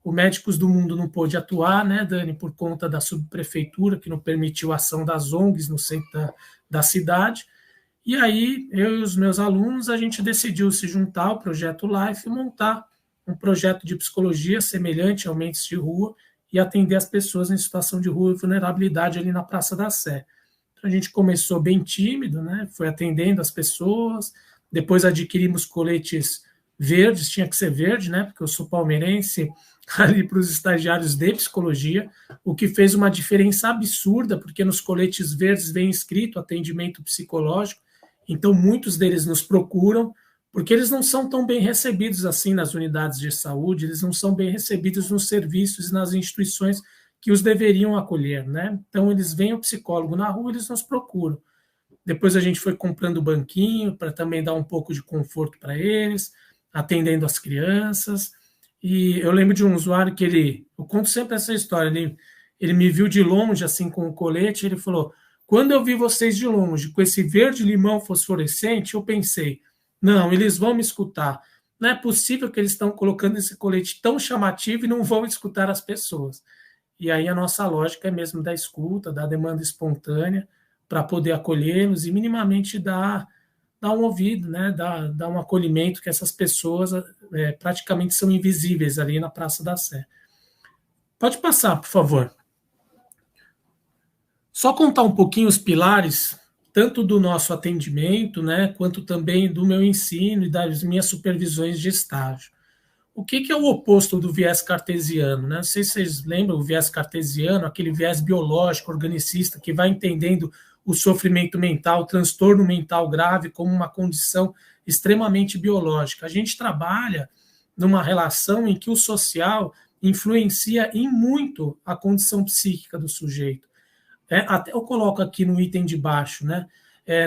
O Médicos do Mundo não pôde atuar, né, Dani, por conta da subprefeitura, que não permitiu a ação das ONGs no centro da cidade. E aí, eu e os meus alunos, a gente decidiu se juntar ao Projeto Life e montar um projeto de psicologia semelhante ao Mentes de Rua e atender as pessoas em situação de rua e vulnerabilidade ali na Praça da Sé. Então, a gente começou bem tímido, né? Foi atendendo as pessoas, depois adquirimos coletes verdes, tinha que ser verde, né? Porque eu sou palmeirense, ali para os estagiários de psicologia, o que fez uma diferença absurda, porque nos coletes verdes vem escrito atendimento psicológico, então muitos deles nos procuram, porque eles não são tão bem recebidos assim nas unidades de saúde, eles não são bem recebidos nos serviços e nas instituições que os deveriam acolher, né? Então, eles veem o psicólogo na rua, eles nos procuram. Depois a gente foi comprando banquinho para também dar um pouco de conforto para eles, atendendo as crianças. E eu lembro de um usuário que eu conto sempre essa história, ele me viu de longe, assim, com o colete, ele falou, quando eu vi vocês de longe, com esse verde-limão fosforescente, eu pensei, não, eles vão me escutar. Não é possível que eles estão colocando esse colete tão chamativo e não vão escutar as pessoas. E aí a nossa lógica é mesmo da escuta, da demanda espontânea, para poder acolhê-los e minimamente dar um ouvido, né? dar um acolhimento, que essas pessoas praticamente são invisíveis ali na Praça da Sé. Pode passar, por favor. Só contar um pouquinho os pilares, tanto do nosso atendimento, né, quanto também do meu ensino e das minhas supervisões de estágio. O que é o oposto do viés cartesiano? Né? Não sei se vocês lembram o viés cartesiano, aquele viés biológico, organicista, que vai entendendo o sofrimento mental, o transtorno mental grave como uma condição extremamente biológica. A gente trabalha numa relação em que o social influencia em muito a condição psíquica do sujeito. Até eu coloco aqui no item de baixo, né?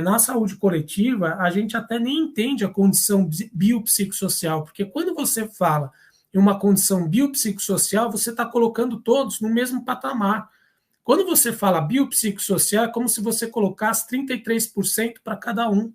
Na saúde coletiva, a gente até nem entende a condição biopsicossocial, porque quando você fala em uma condição biopsicossocial, você está colocando todos no mesmo patamar. Quando você fala biopsicossocial, é como se você colocasse 33% para cada um.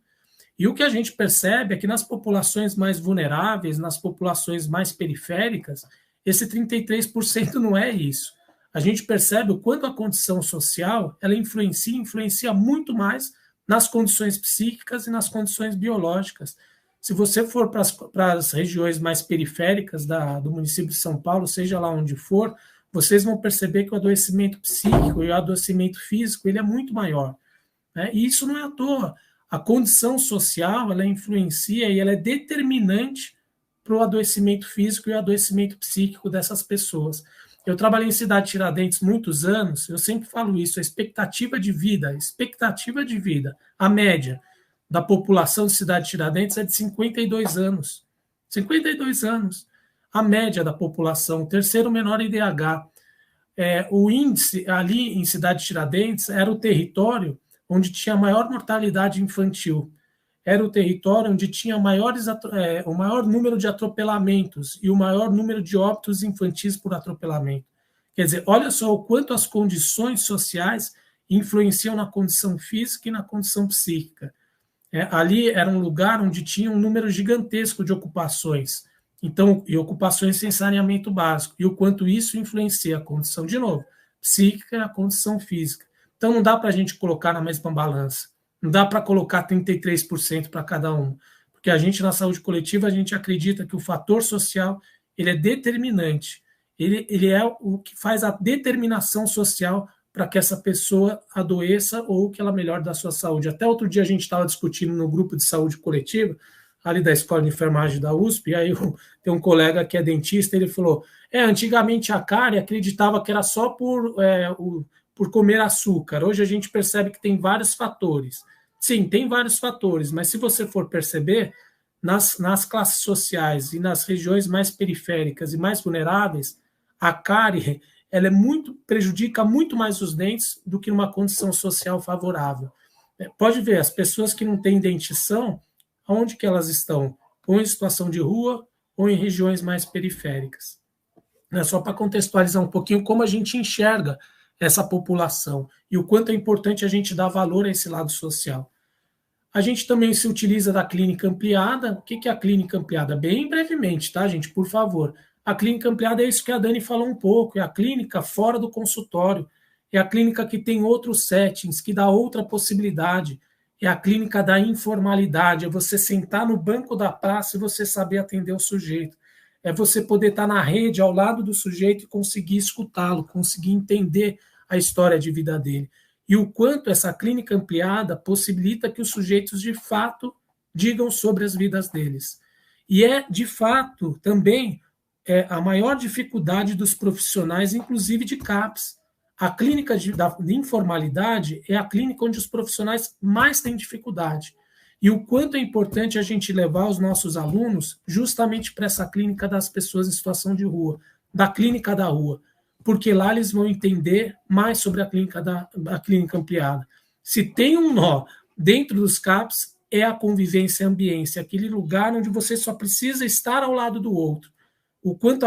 E o que a gente percebe é que nas populações mais vulneráveis, nas populações mais periféricas, esse 33% não é isso. A gente percebe o quanto a condição social ela influencia muito mais nas condições psíquicas e nas condições biológicas. Se você for para as regiões mais periféricas do município de São Paulo, seja lá onde for, vocês vão perceber que o adoecimento psíquico e o adoecimento físico ele é muito maior. Né? E isso não é à toa. A condição social ela influencia e ela é determinante para o adoecimento físico e o adoecimento psíquico dessas pessoas. Eu trabalhei em Cidade Tiradentes muitos anos, eu sempre falo isso, a expectativa de vida, a média da população de Cidade Tiradentes é de 52 anos. 52 anos. A média da população, o terceiro menor IDH. o índice ali em Cidade Tiradentes era o território onde tinha a maior mortalidade infantil. Era o território onde tinha o maior número de atropelamentos e o maior número de óbitos infantis por atropelamento. Quer dizer, olha só o quanto as condições sociais influenciam na condição física e na condição psíquica. Ali era um lugar onde tinha um número gigantesco de ocupações, então, e ocupações sem saneamento básico, e o quanto isso influencia a condição, de novo, psíquica e a condição física. Então, não dá para a gente colocar na mesma balança, não dá para colocar 33% para cada um, porque a gente, na saúde coletiva, a gente acredita que o fator social ele é determinante, ele é o que faz a determinação social para que essa pessoa adoeça ou que ela melhore da sua saúde. Até outro dia a gente estava discutindo no grupo de saúde coletiva, ali da Escola de Enfermagem da USP, e aí tem um colega que é dentista, ele falou, antigamente a cárie acreditava que era só por comer açúcar, hoje a gente percebe que tem vários fatores. Sim, tem vários fatores, mas se você for perceber, nas classes sociais e nas regiões mais periféricas e mais vulneráveis, a cárie ela prejudica muito mais os dentes do que numa condição social favorável. Pode ver, as pessoas que não têm dentição, onde que elas estão? Ou em situação de rua, ou em regiões mais periféricas. Só para contextualizar um pouquinho como a gente enxerga essa população e o quanto é importante a gente dar valor a esse lado social. A gente também se utiliza da clínica ampliada. O que é a clínica ampliada? Bem brevemente, tá, gente? Por favor. A clínica ampliada é isso que a Dani falou um pouco, é a clínica fora do consultório, é a clínica que tem outros settings, que dá outra possibilidade, é a clínica da informalidade, é você sentar no banco da praça e você saber atender o sujeito, é você poder estar na rede ao lado do sujeito e conseguir escutá-lo, conseguir entender a história de vida dele. E o quanto essa clínica ampliada possibilita que os sujeitos, de fato, digam sobre as vidas deles. E de fato, também a maior dificuldade dos profissionais, inclusive de CAPS. A clínica de informalidade é a clínica onde os profissionais mais têm dificuldade. E o quanto é importante a gente levar os nossos alunos justamente para essa clínica das pessoas em situação de rua, da clínica da rua, porque lá eles vão entender mais sobre a clínica ampliada. Se tem um nó dentro dos CAPS, é a convivência e a ambiência, aquele lugar onde você só precisa estar ao lado do outro. O quanto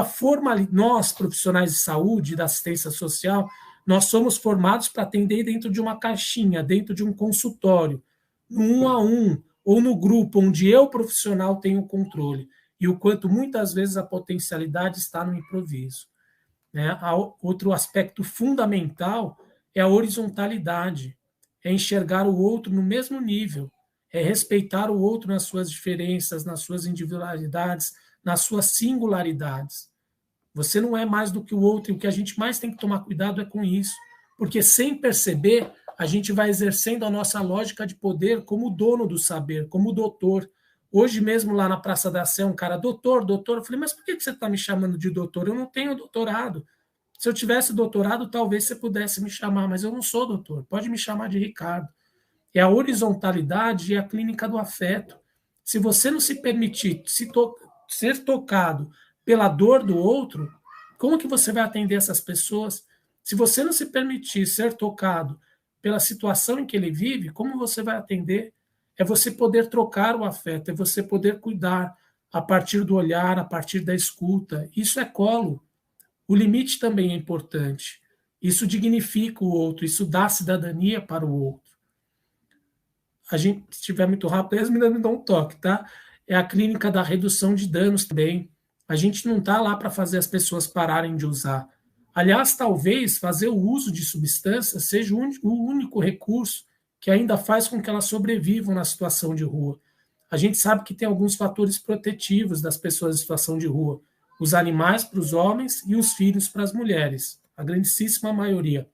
nós, profissionais de saúde, da assistência social, nós somos formados para atender dentro de uma caixinha, dentro de um consultório, no 1 a 1, ou no grupo, onde eu, profissional, tenho controle. E o quanto, muitas vezes, a potencialidade está no improviso. Outro aspecto fundamental é a horizontalidade, é enxergar o outro no mesmo nível, é respeitar o outro nas suas diferenças, nas suas individualidades, nas suas singularidades. Você não é mais do que o outro, e o que a gente mais tem que tomar cuidado é com isso, porque sem perceber, a gente vai exercendo a nossa lógica de poder como dono do saber, como doutor. Hoje mesmo, lá na Praça da Sé, um cara, doutor, eu falei, mas por que você está me chamando de doutor? Eu não tenho doutorado. Se eu tivesse doutorado, talvez você pudesse me chamar, mas eu não sou doutor, pode me chamar de Ricardo. É a horizontalidade e a clínica do afeto. Se você não se permitir ser tocado pela dor do outro, como que você vai atender essas pessoas? Se você não se permitir ser tocado pela situação em que ele vive, como você vai atender? É você poder trocar o afeto, é você poder cuidar a partir do olhar, a partir da escuta. Isso é colo. O limite também é importante. Isso dignifica o outro, isso dá cidadania para o outro. A gente, se estiver muito rápido, as meninas me dão um toque, tá? É a clínica da redução de danos também. A gente não está lá para fazer as pessoas pararem de usar. Aliás, talvez fazer o uso de substâncias seja o único recurso que ainda faz com que elas sobrevivam na situação de rua. A gente sabe que tem alguns fatores protetivos das pessoas em situação de rua. Os animais para os homens e os filhos para as mulheres. A grandíssima maioria.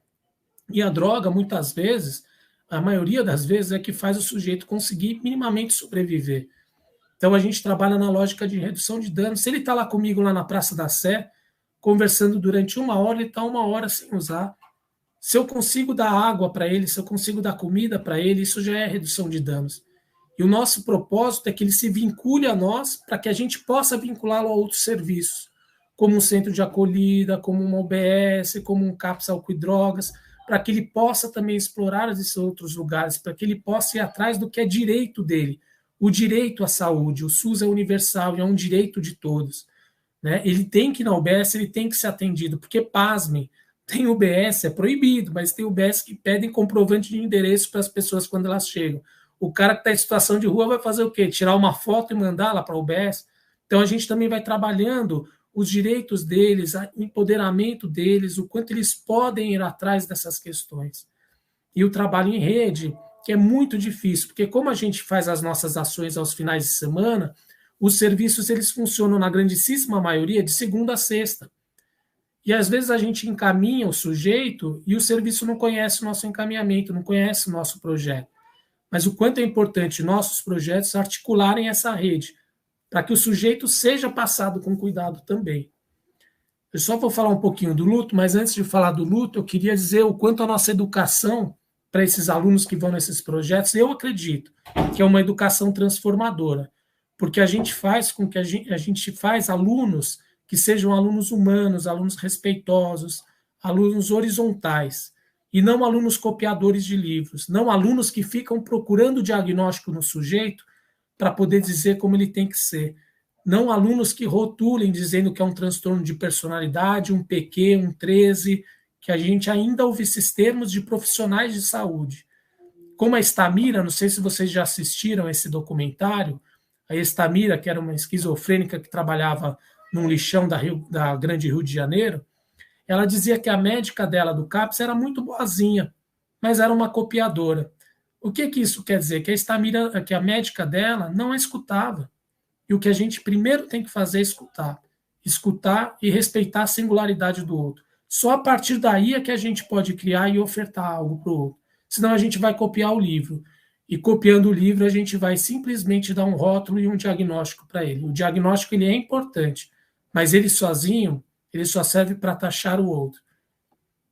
E a droga, muitas vezes, a maioria das vezes, é que faz o sujeito conseguir minimamente sobreviver. Então, a gente trabalha na lógica de redução de danos. Se ele está lá comigo, lá na Praça da Sé, conversando durante 1 hora, ele está 1 hora sem usar. Se eu consigo dar água para ele, se eu consigo dar comida para ele, isso já é redução de danos. E o nosso propósito é que ele se vincule a nós para que a gente possa vinculá-lo a outros serviços. como um centro de acolhida, como uma UBS, como um CAPS álcool e drogas, para que ele possa também explorar esses outros lugares, para que ele possa ir atrás do que é direito dele, o direito à saúde. O SUS é universal e é um direito de todos, né? Ele tem que ir na UBS, ele tem que ser atendido, porque, pasmem, tem UBS, é proibido, mas tem UBS que pedem comprovante de endereço para as pessoas quando elas chegam. O cara que está em situação de rua vai fazer o quê? Tirar uma foto e mandar lá para a UBS? Então, a gente também vai trabalhando os direitos deles, o empoderamento deles, o quanto eles podem ir atrás dessas questões. E o trabalho em rede, que é muito difícil, porque como a gente faz as nossas ações aos finais de semana, os serviços eles funcionam na grandíssima maioria de segunda a sexta. E às vezes a gente encaminha o sujeito e o serviço não conhece o nosso encaminhamento, não conhece o nosso projeto. Mas o quanto é importante nossos projetos articularem essa rede, para que o sujeito seja passado com cuidado também. Eu só vou falar um pouquinho do luto, mas antes de falar do luto, eu queria dizer o quanto a nossa educação para esses alunos que vão nesses projetos, eu acredito que é uma educação transformadora, porque a gente faz com que a gente faz alunos que sejam alunos humanos, alunos respeitosos, alunos horizontais, e não alunos copiadores de livros, não alunos que ficam procurando o diagnóstico no sujeito para poder dizer como ele tem que ser, não alunos que rotulem dizendo que é um transtorno de personalidade, um PQ, um 13, que a gente ainda ouve esses termos de profissionais de saúde. Como a Estamira, não sei se vocês já assistiram esse documentário, a Estamira, que era uma esquizofrênica que trabalhava num lixão da Grande Rio de Janeiro, ela dizia que a médica dela do CAPS era muito boazinha, mas era uma copiadora. O que isso quer dizer? Que a Estamira, que a médica dela não a escutava. E o que a gente primeiro tem que fazer é escutar. Escutar e respeitar a singularidade do outro. Só a partir daí é que a gente pode criar e ofertar algo para o outro. Senão a gente vai copiar o livro. E copiando o livro, a gente vai simplesmente dar um rótulo e um diagnóstico para ele. O diagnóstico ele é importante, mas ele sozinho, ele só serve para taxar o outro.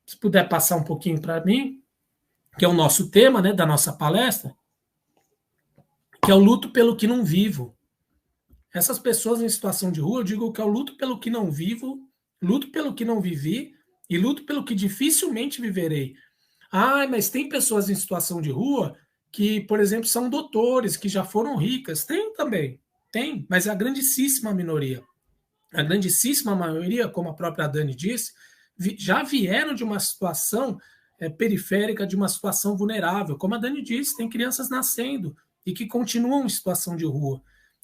Se puder passar um pouquinho para mim, que é o nosso tema, né, da nossa palestra, que é o luto pelo que não vivo. Essas pessoas em situação de rua, eu digo que é o luto pelo que não vivo, luto pelo que não vivi e luto pelo que dificilmente viverei. Ah, mas tem pessoas em situação de rua que, por exemplo, são doutores, que já foram ricas. Tem também, tem, mas é a grandíssima minoria. A grandíssima maioria, como a própria Dani disse, já vieram de uma situação periférica, de uma situação vulnerável. Como a Dani disse, tem crianças nascendo e que continuam em situação de rua.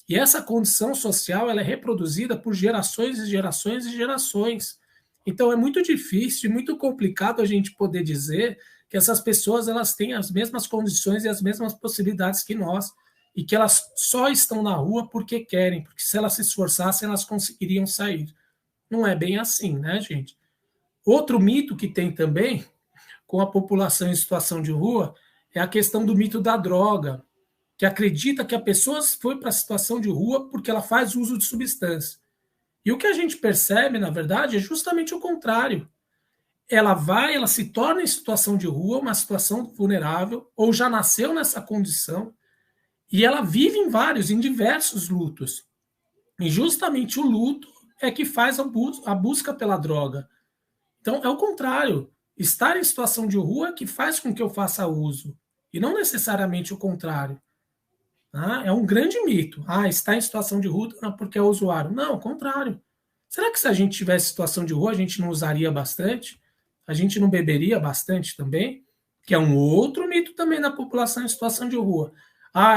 E essa condição social ela é reproduzida por gerações e gerações e gerações. Então é muito difícil e muito complicado a gente poder dizer que essas pessoas elas têm as mesmas condições e as mesmas possibilidades que nós, e que elas só estão na rua porque querem, porque se elas se esforçassem, elas conseguiriam sair. Não é bem assim, né, gente? Outro mito que tem também, com a população em situação de rua, é a questão do mito da droga, que acredita que a pessoa foi para a situação de rua porque ela faz uso de substância. E o que a gente percebe, na verdade, é justamente o contrário. Ela se torna em situação de rua, uma situação vulnerável, ou já nasceu nessa condição, e ela vive em diversos lutos. E justamente o luto é que faz a busca pela droga. Então, é o contrário. Estar em situação de rua é que faz com que eu faça uso, e não necessariamente o contrário. É um grande mito. Está em situação de rua porque é usuário. Não, o contrário. Será que se a gente tivesse situação de rua, a gente não usaria bastante? A gente não beberia bastante também? Que é um outro mito também na população em situação de rua.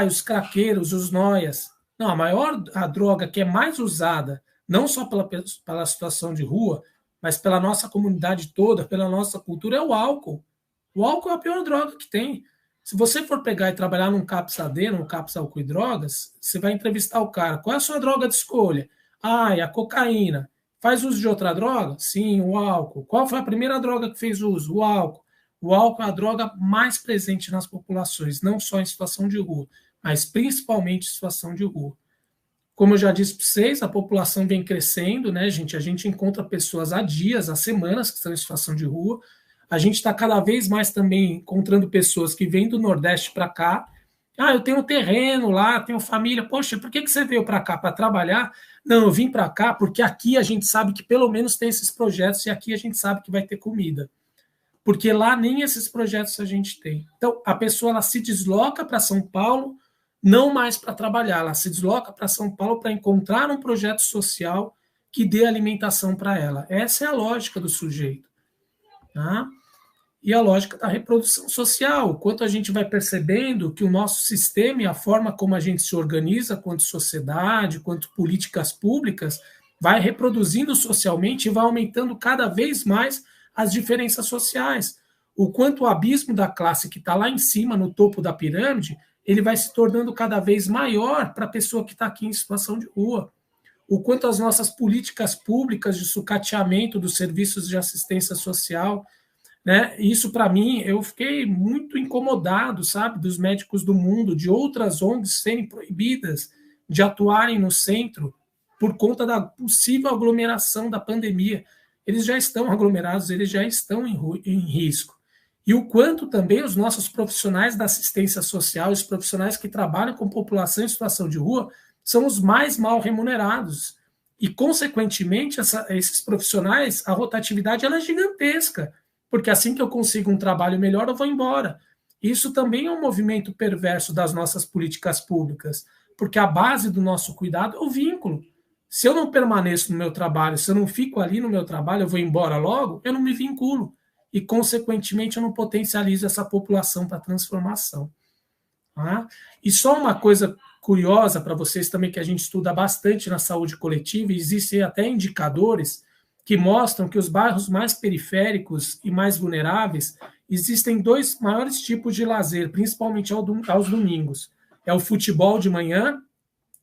Os craqueiros, os noias. Não, a droga que é mais usada, não só pela situação de rua, mas pela nossa comunidade toda, pela nossa cultura, é o álcool. O álcool é a pior droga que tem. Se você for pegar e trabalhar num CAPS AD, num CAPS álcool e drogas, você vai entrevistar o cara. Qual é a sua droga de escolha? É a cocaína. Faz uso de outra droga? Sim, o álcool. Qual foi a primeira droga que fez uso? O álcool. O álcool é a droga mais presente nas populações, não só em situação de rua, mas principalmente em situação de rua. Como eu já disse para vocês, a população vem crescendo, né, gente? A gente encontra pessoas há dias, há semanas que estão em situação de rua. A gente está cada vez mais também encontrando pessoas que vêm do Nordeste para cá. Ah, eu tenho um terreno lá, tenho família. Poxa, por que você veio para cá? Para trabalhar? Não, eu vim para cá porque aqui a gente sabe que pelo menos tem esses projetos e aqui a gente sabe que vai ter comida. Porque lá nem esses projetos a gente tem. Então, a pessoa ela se desloca para São Paulo, não mais para trabalhar, ela se desloca para São Paulo para encontrar um projeto social que dê alimentação para ela. Essa é a lógica do sujeito. Tá? E a lógica da reprodução social, o quanto a gente vai percebendo que o nosso sistema e a forma como a gente se organiza quanto sociedade, quanto políticas públicas, vai reproduzindo socialmente e vai aumentando cada vez mais as diferenças sociais. O quanto o abismo da classe que está lá em cima, no topo da pirâmide, ele vai se tornando cada vez maior para a pessoa que está aqui em situação de rua. O quanto as nossas políticas públicas de sucateamento dos serviços de assistência social, né? Isso, para mim, eu fiquei muito incomodado, sabe, dos médicos do mundo, de outras ONGs serem proibidas de atuarem no centro por conta da possível aglomeração da pandemia. Eles já estão aglomerados, eles já estão em risco. E o quanto também os nossos profissionais da assistência social, os profissionais que trabalham com população em situação de rua, são os mais mal remunerados. E, consequentemente, esses profissionais, a rotatividade ela é gigantesca, porque assim que eu consigo um trabalho melhor, eu vou embora. Isso também é um movimento perverso das nossas políticas públicas, porque a base do nosso cuidado é o vínculo. Se eu não permaneço no meu trabalho, se eu não fico ali no meu trabalho, eu vou embora logo, eu não me vinculo. E, consequentemente, eu não potencializo essa população para transformação. Tá? E só uma coisa curiosa para vocês também, que a gente estuda bastante na saúde coletiva, e existem até indicadores que mostram que os bairros mais periféricos e mais vulneráveis, existem dois maiores tipos de lazer, principalmente aos domingos. É o futebol de manhã,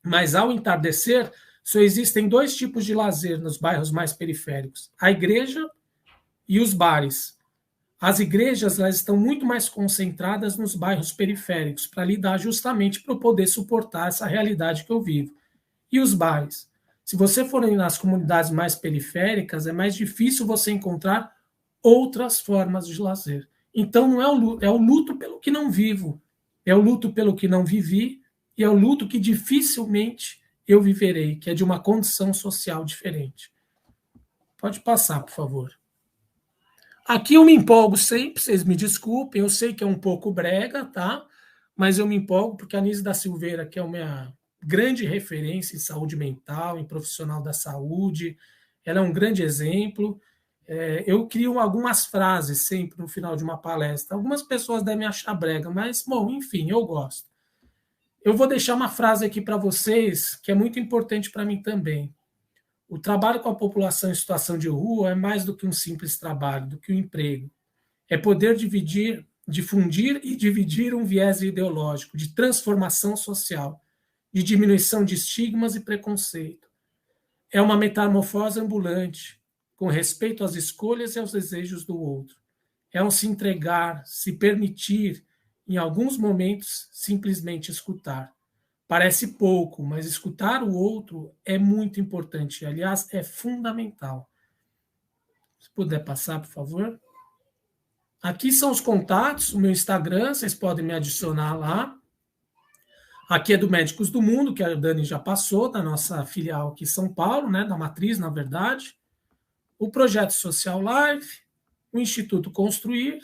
mas ao entardecer, só existem dois tipos de lazer nos bairros mais periféricos: a igreja e os bares. As igrejas elas estão muito mais concentradas nos bairros periféricos, para lidar justamente para eu poder suportar essa realidade que eu vivo. E os bares? Se você for nas comunidades mais periféricas, é mais difícil você encontrar outras formas de lazer. Então, não é o luto pelo que não vivo, é o luto pelo que não vivi, e é o luto que dificilmente eu viverei, que é de uma condição social diferente. Pode passar, por favor. Aqui eu me empolgo sempre, vocês me desculpem, eu sei que é um pouco brega, tá? Mas eu me empolgo porque a Anísia da Silveira, que é uma grande referência em saúde mental, em profissional da saúde, ela é um grande exemplo. Eu crio algumas frases sempre no final de uma palestra. Algumas pessoas devem achar brega, mas, bom, enfim, eu gosto. Eu vou deixar uma frase aqui para vocês, que é muito importante para mim também. O trabalho com a população em situação de rua é mais do que um simples trabalho, do que um emprego. É poder difundir e dividir um viés ideológico de transformação social, de diminuição de estigmas e preconceito. É uma metamorfose ambulante, com respeito às escolhas e aos desejos do outro. É um se entregar, se permitir, em alguns momentos, simplesmente escutar. Parece pouco, mas escutar o outro é muito importante. Aliás, é fundamental. Se puder passar, por favor. Aqui são os contatos, o meu Instagram, vocês podem me adicionar lá. Aqui é do Médicos do Mundo, que a Dani já passou, da nossa filial aqui em São Paulo, né, da matriz, na verdade. O Projeto Social Life, o Instituto Construir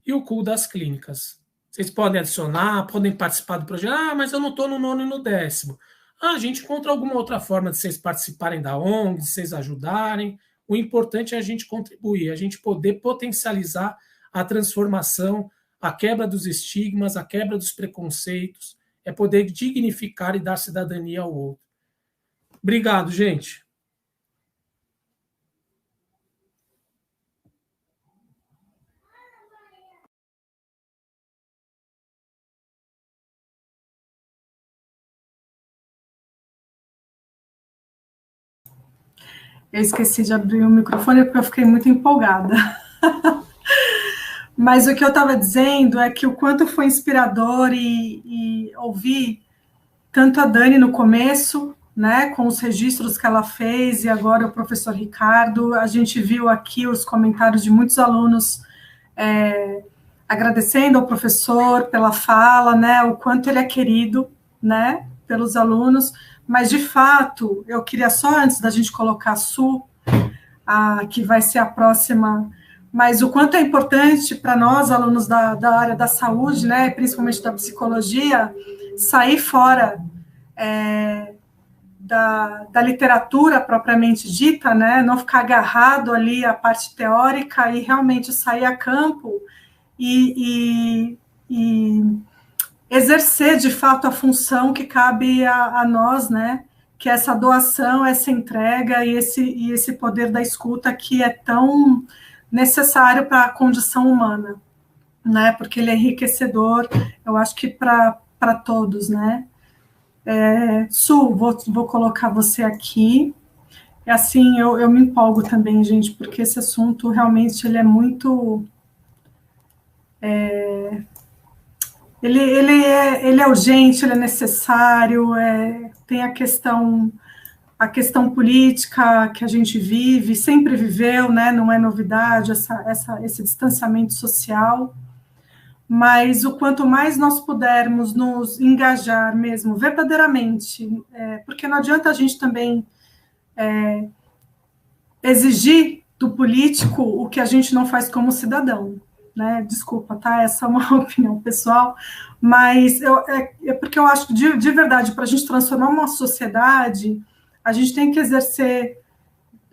e o CUL das Clínicas. Vocês podem adicionar, podem participar do projeto. Ah, mas eu não estou no 9º e no 10º. Ah, a gente encontra alguma outra forma de vocês participarem da ONG, de vocês ajudarem. O importante é a gente contribuir, a gente poder potencializar a transformação, a quebra dos estigmas, a quebra dos preconceitos, é poder dignificar e dar cidadania ao outro. Obrigado, gente. Eu esqueci de abrir o microfone porque eu fiquei muito empolgada. Mas o que eu estava dizendo é que o quanto foi inspirador e ouvir tanto a Dani no começo, né, com os registros que ela fez, e agora o professor Ricardo. A gente viu aqui os comentários de muitos alunos agradecendo ao professor pela fala, né, o quanto ele é querido, né, pelos alunos, mas, de fato, eu queria só, antes da gente colocar a Su, que vai ser a próxima, mas o quanto é importante para nós, alunos da área da saúde, né, principalmente da psicologia, sair fora da literatura propriamente dita, né, não ficar agarrado ali à parte teórica e realmente sair a campo e exercer, de fato, a função que cabe a nós, né, que é essa doação, essa entrega e esse poder da escuta que é tão necessário para a condição humana, né, porque ele é enriquecedor, eu acho que para todos, né. Su, vou colocar você aqui. E assim, eu me empolgo também, gente, porque esse assunto realmente ele é muito... Ele é urgente, ele é necessário, tem a questão política que a gente vive, sempre viveu, né, não é novidade, esse distanciamento social, mas o quanto mais nós pudermos nos engajar mesmo, verdadeiramente, porque não adianta a gente também exigir do político o que a gente não faz como cidadão, né? Desculpa, tá? Essa é uma opinião pessoal, mas porque eu acho que, de verdade, para a gente transformar uma sociedade, a gente tem que exercer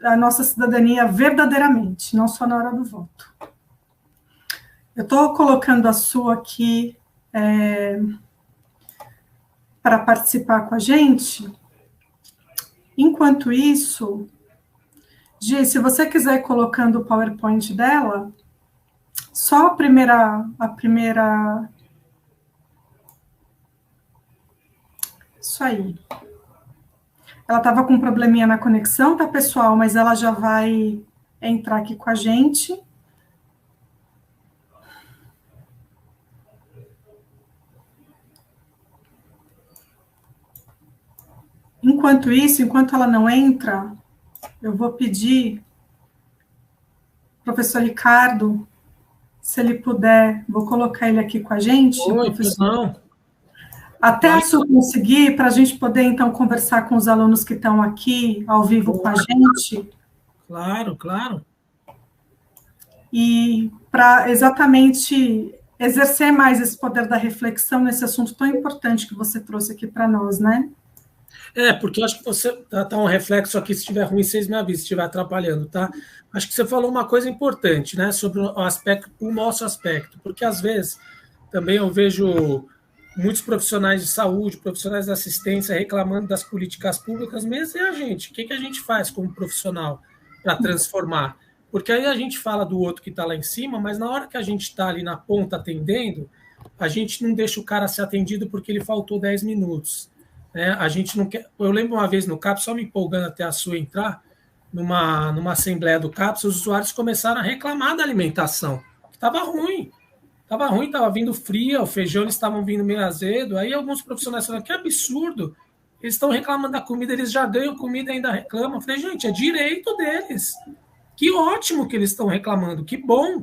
a nossa cidadania verdadeiramente, não só na hora do voto. Eu estou colocando a sua aqui para participar com a gente. Enquanto isso, Gi, se você quiser ir colocando o PowerPoint dela, só a primeira... Isso aí. Ela estava com um probleminha na conexão, tá, pessoal? Mas ela já vai entrar aqui com a gente. Enquanto isso, enquanto ela não entra, eu vou pedir professor Ricardo, se ele puder, vou colocar ele aqui com a gente. Oi, professor. não. Até a Su conseguir, para a gente poder, então, conversar com os alunos que estão aqui, ao vivo com a gente. Claro, claro. E para exatamente exercer mais esse poder da reflexão nesse assunto tão importante que você trouxe aqui para nós, né? Porque eu acho que você tá um reflexo aqui, se estiver ruim, vocês me avisem, se estiver atrapalhando, tá? Acho que você falou uma coisa importante, né, sobre o nosso aspecto, porque às vezes também eu vejo muitos profissionais de saúde, profissionais da assistência reclamando das políticas públicas, mesmo e a gente, o que a gente faz como profissional para transformar? Porque aí a gente fala do outro que está lá em cima, mas na hora que a gente está ali na ponta atendendo, a gente não deixa o cara ser atendido porque ele faltou 10 minutos. A gente não quer. Eu lembro uma vez no CAPS, só me empolgando até a sua entrar, numa assembleia do CAPS, os usuários começaram a reclamar da alimentação, que estava ruim, estava vindo fria, o feijão eles estavam vindo meio azedo, aí alguns profissionais falaram, que absurdo, eles estão reclamando da comida, eles já ganham comida e ainda reclamam. Eu falei, gente, é direito deles, que ótimo que eles estão reclamando, que bom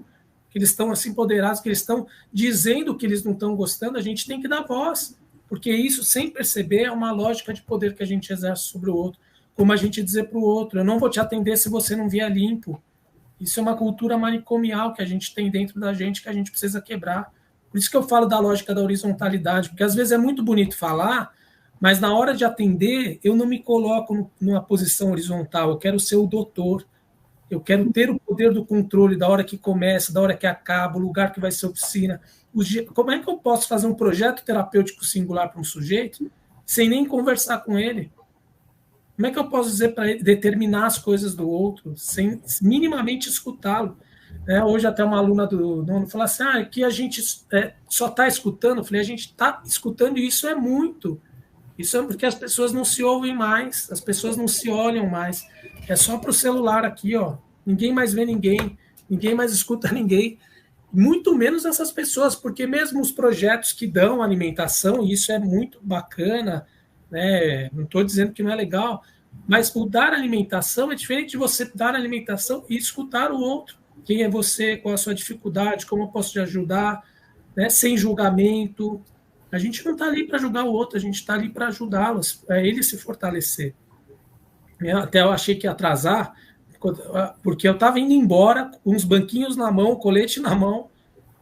que eles estão assim empoderados, que eles estão dizendo que eles não estão gostando, a gente tem que dar voz, porque isso, sem perceber, é uma lógica de poder que a gente exerce sobre o outro, como a gente dizer para o outro, eu não vou te atender se você não vier limpo. Isso é uma cultura manicomial que a gente tem dentro da gente, que a gente precisa quebrar. Por isso que eu falo da lógica da horizontalidade, porque às vezes é muito bonito falar, mas na hora de atender, eu não me coloco numa posição horizontal, eu quero ser o doutor, eu quero ter o poder do controle da hora que começa, da hora que acaba, o lugar que vai ser oficina. Como é que eu posso fazer um projeto terapêutico singular para um sujeito sem nem conversar com ele? Como é que eu posso dizer para ele determinar as coisas do outro sem minimamente escutá-lo? Hoje até uma aluna do nono falou assim, aqui a gente só está escutando. Eu falei, a gente está escutando e isso é muito. Isso é porque as pessoas não se ouvem mais, as pessoas não se olham mais. É só para o celular aqui, ó. Ninguém mais vê ninguém, ninguém mais escuta ninguém. Muito menos essas pessoas, porque mesmo os projetos que dão alimentação, e isso é muito bacana, né? Não estou dizendo que não é legal, mas o dar alimentação é diferente de você dar alimentação e escutar o outro. quem é você, qual é a sua dificuldade, como eu posso te ajudar, né? Sem julgamento. A gente não está ali para julgar o outro, a gente está ali para ajudá-los, para ele se fortalecer. Até eu achei que ia atrasar, porque eu estava indo embora, com uns banquinhos na mão, colete na mão,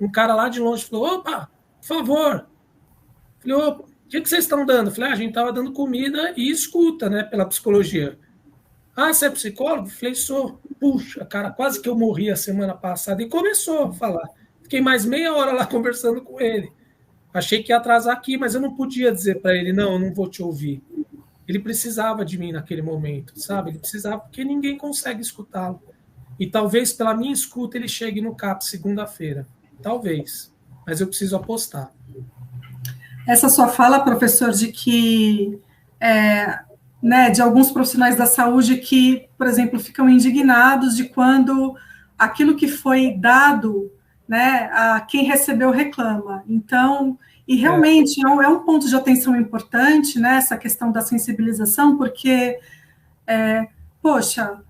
um cara lá de longe falou, opa, por favor. Falei, opa, o que vocês estão dando? Falei, a gente estava dando comida e escuta, né, pela psicologia. Ah, você é psicólogo? Falei, sou. Puxa, cara, quase que eu morri a semana passada. E começou a falar. Fiquei mais meia hora lá conversando com ele. Achei que ia atrasar aqui, mas eu não podia dizer para ele, não, eu não vou te ouvir. Ele precisava de mim naquele momento, sabe? Ele precisava, porque ninguém consegue escutá-lo. E talvez pela minha escuta ele chegue no CAP segunda-feira. Talvez. Mas eu preciso apostar. Essa sua fala, professor, de que né, de alguns profissionais da saúde que, por exemplo, ficam indignados de quando aquilo que foi dado, né, a quem recebeu reclama. Então, e realmente é um ponto de atenção importante, né, essa questão da sensibilização, porque, poxa,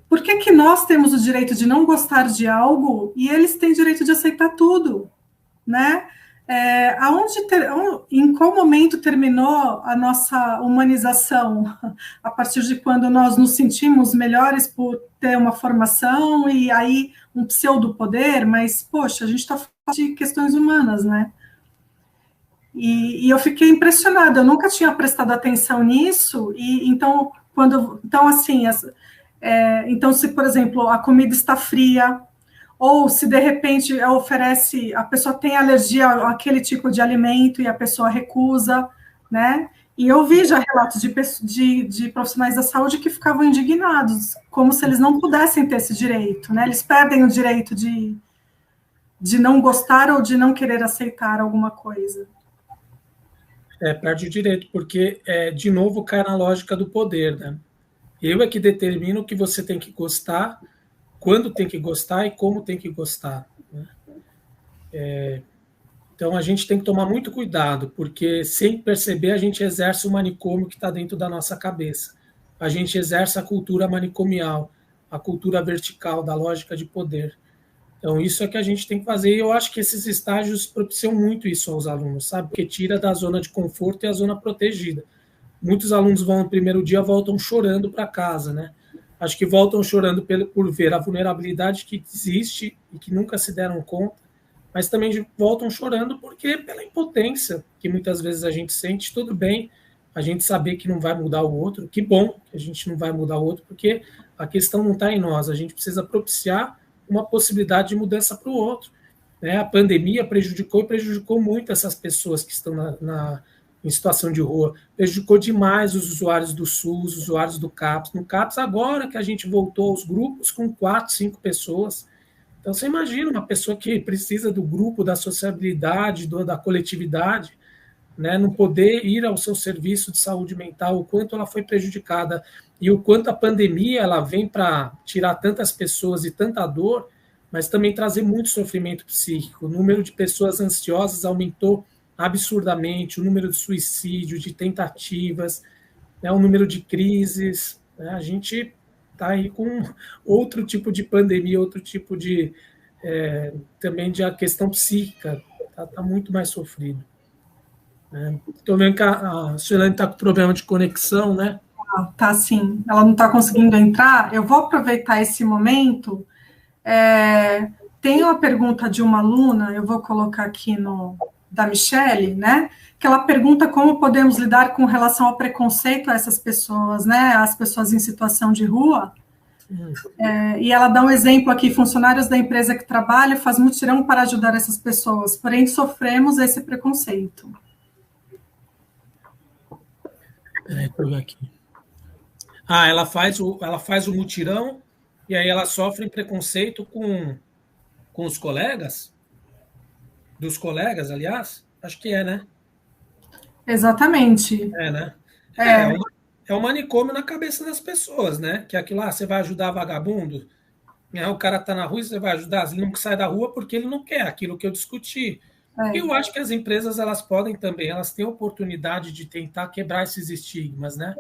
por que nós temos o direito de não gostar de algo e eles têm direito de aceitar tudo, né? Em qual momento terminou a nossa humanização? A partir de quando nós nos sentimos melhores por ter uma formação e aí um pseudo-poder, mas, poxa, a gente está falando de questões humanas, né? E eu fiquei impressionada, eu nunca tinha prestado atenção nisso, e então, então, se, por exemplo, a comida está fria, ou se de repente oferece, a pessoa tem alergia àquele tipo de alimento e a pessoa recusa, né? E eu vi já relatos de profissionais da saúde que ficavam indignados, como se eles não pudessem ter esse direito, né? Eles perdem o direito de não gostar ou de não querer aceitar alguma coisa. Perde o direito, porque, de novo, cai na lógica do poder, né? Eu é que determino o que você tem que gostar, quando tem que gostar e como tem que gostar, né? Então, a gente tem que tomar muito cuidado, porque, sem perceber, a gente exerce o manicômio que está dentro da nossa cabeça. A gente exerce a cultura manicomial, a cultura vertical, da lógica de poder. Então, isso é que a gente tem que fazer, e eu acho que esses estágios propiciam muito isso aos alunos, sabe? Porque tira da zona de conforto e a zona protegida. Muitos alunos vão no primeiro dia, voltam chorando para casa, né? Acho que voltam chorando por ver a vulnerabilidade que existe e que nunca se deram conta, mas também voltam chorando porque pela impotência que muitas vezes a gente sente. Tudo bem a gente saber que não vai mudar o outro, que bom que a gente não vai mudar o outro, porque a questão não está em nós, a gente precisa propiciar uma possibilidade de mudança para o outro, né? A pandemia prejudicou muito essas pessoas que estão em situação de rua, prejudicou demais os usuários do SUS, os usuários do CAPS. No CAPS, agora que a gente voltou aos grupos com 4, 5 pessoas. Então, você imagina uma pessoa que precisa do grupo, da sociabilidade, da coletividade, né, não poder ir ao seu serviço de saúde mental, o quanto ela foi prejudicada e o quanto a pandemia ela vem para tirar tantas pessoas e tanta dor, mas também trazer muito sofrimento psíquico. O número de pessoas ansiosas aumentou absurdamente, o número de suicídio, de tentativas, né, o número de crises, né? A gente está aí com outro tipo de pandemia, outro tipo de também de a questão psíquica, está muito mais sofrido. Estou vendo que a Suelane está com problema de conexão, né? Tá sim, ela não está conseguindo entrar. Eu vou aproveitar esse momento. Tem uma pergunta de uma aluna, eu vou colocar aqui da Michele, né? Que ela pergunta como podemos lidar com relação ao preconceito a essas pessoas, né? As pessoas em situação de rua. E ela dá um exemplo aqui: funcionários da empresa que trabalha faz mutirão para ajudar essas pessoas, porém sofremos esse preconceito. Deixa eu ver aqui. Ela faz o mutirão e aí ela sofre preconceito com os colegas? Dos colegas, aliás? Acho que né? Exatamente. Né? É um manicômio na cabeça das pessoas, né? Que aquilo lá, você vai ajudar vagabundo? O cara tá na rua e você vai ajudar? Ele não sai da rua porque ele não quer, aquilo que eu discuti. Eu acho que as empresas, elas podem também, elas têm a oportunidade de tentar quebrar esses estigmas, né?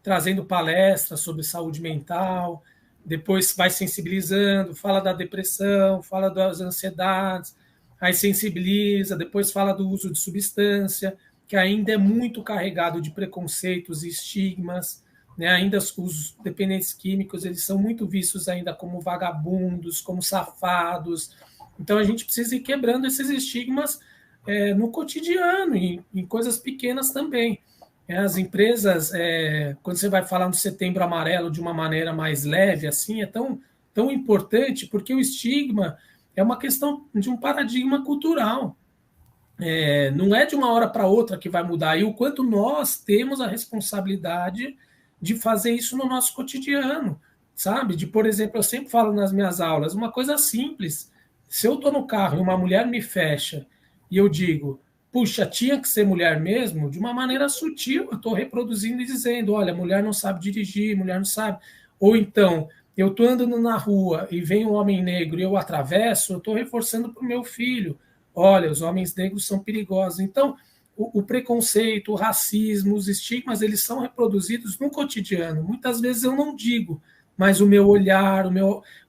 Trazendo palestras sobre saúde mental, depois vai sensibilizando, fala da depressão, fala das ansiedades, aí sensibiliza, depois fala do uso de substância, que ainda é muito carregado de preconceitos e estigmas, né? Ainda os dependentes químicos, eles são muito vistos ainda como vagabundos, como safados. Então, a gente precisa ir quebrando esses estigmas no cotidiano, em coisas pequenas também. As empresas, quando você vai falar no Setembro Amarelo de uma maneira mais leve, assim, é tão importante, porque o estigma é uma questão de um paradigma cultural. Não é de uma hora para outra que vai mudar. E o quanto nós temos a responsabilidade de fazer isso no nosso cotidiano, sabe? Por exemplo, eu sempre falo nas minhas aulas, uma coisa simples. Se eu estou no carro e uma mulher me fecha e eu digo, puxa, tinha que ser mulher mesmo, de uma maneira sutil, eu estou reproduzindo e dizendo, olha, mulher não sabe dirigir, mulher não sabe. Ou então, eu estou andando na rua e vem um homem negro e eu atravesso, eu estou reforçando para o meu filho, olha, os homens negros são perigosos. Então, o preconceito, o racismo, os estigmas, eles são reproduzidos no cotidiano. Muitas vezes eu não digo, mas o meu olhar,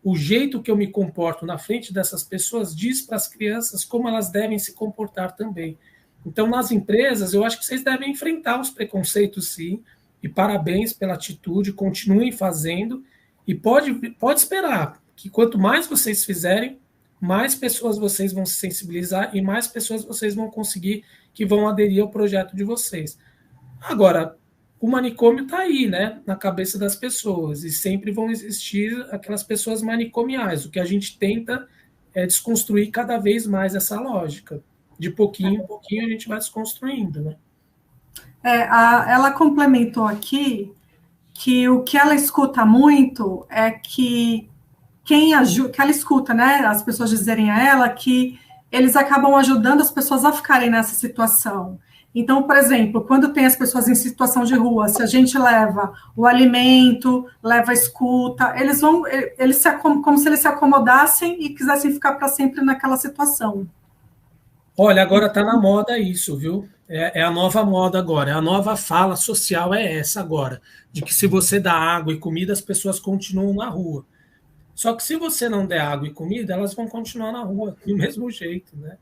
o jeito que eu me comporto na frente dessas pessoas diz para as crianças como elas devem se comportar também. Então, nas empresas, eu acho que vocês devem enfrentar os preconceitos, sim, e parabéns pela atitude, continuem fazendo, e pode esperar que quanto mais vocês fizerem, mais pessoas vocês vão se sensibilizar e mais pessoas vocês vão conseguir que vão aderir ao projeto de vocês. Agora, o manicômio está aí, né, na cabeça das pessoas, e sempre vão existir aquelas pessoas manicomiais. O que a gente tenta é desconstruir cada vez mais essa lógica. De pouquinho em pouquinho a gente vai desconstruindo, né? Ela complementou aqui que o que ela escuta muito é que que ela escuta, né, as pessoas dizerem a ela que eles acabam ajudando as pessoas a ficarem nessa situação. Então, por exemplo, quando tem as pessoas em situação de rua, se a gente leva o alimento, leva a escuta, como se eles se acomodassem e quisessem ficar para sempre naquela situação. Olha, agora está na moda isso, viu? É a nova moda agora, a nova fala social é essa agora, de que se você dá água e comida, as pessoas continuam na rua. Só que se você não der água e comida, elas vão continuar na rua, do mesmo jeito, né?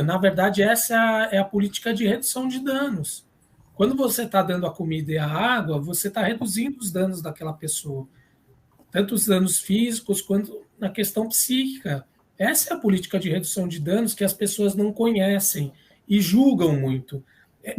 Na verdade, essa é a política de redução de danos. Quando você está dando a comida e a água, você está reduzindo os danos daquela pessoa, tanto os danos físicos quanto na questão psíquica. Essa é a política de redução de danos que as pessoas não conhecem e julgam muito.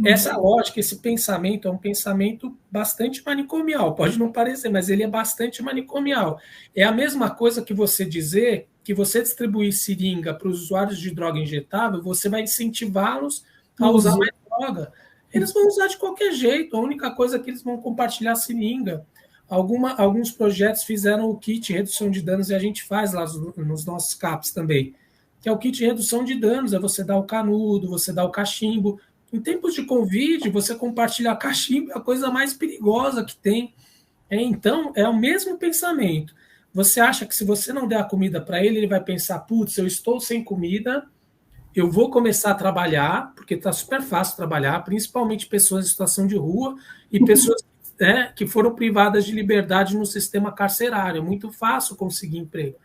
Essa lógica, esse pensamento é um pensamento bastante manicomial, pode não parecer, mas ele é bastante manicomial. É a mesma coisa que você dizer que você distribuir seringa para os usuários de droga injetável, você vai incentivá-los a usar mais droga. Eles vão usar de qualquer jeito, a única coisa é que eles vão compartilhar seringa. Alguns projetos fizeram o kit redução de danos, e a gente faz lá nos nossos CAPs também, que é o kit redução de danos, é você dar o canudo, você dar o cachimbo. Em tempos de Covid, você compartilhar cachimbo é a coisa mais perigosa que tem. Então, é o mesmo pensamento. Você acha que se você não der a comida para ele, ele vai pensar, putz, eu estou sem comida, eu vou começar a trabalhar, porque está super fácil trabalhar, principalmente pessoas em situação de rua e pessoas que foram privadas de liberdade no sistema carcerário. É muito fácil conseguir emprego.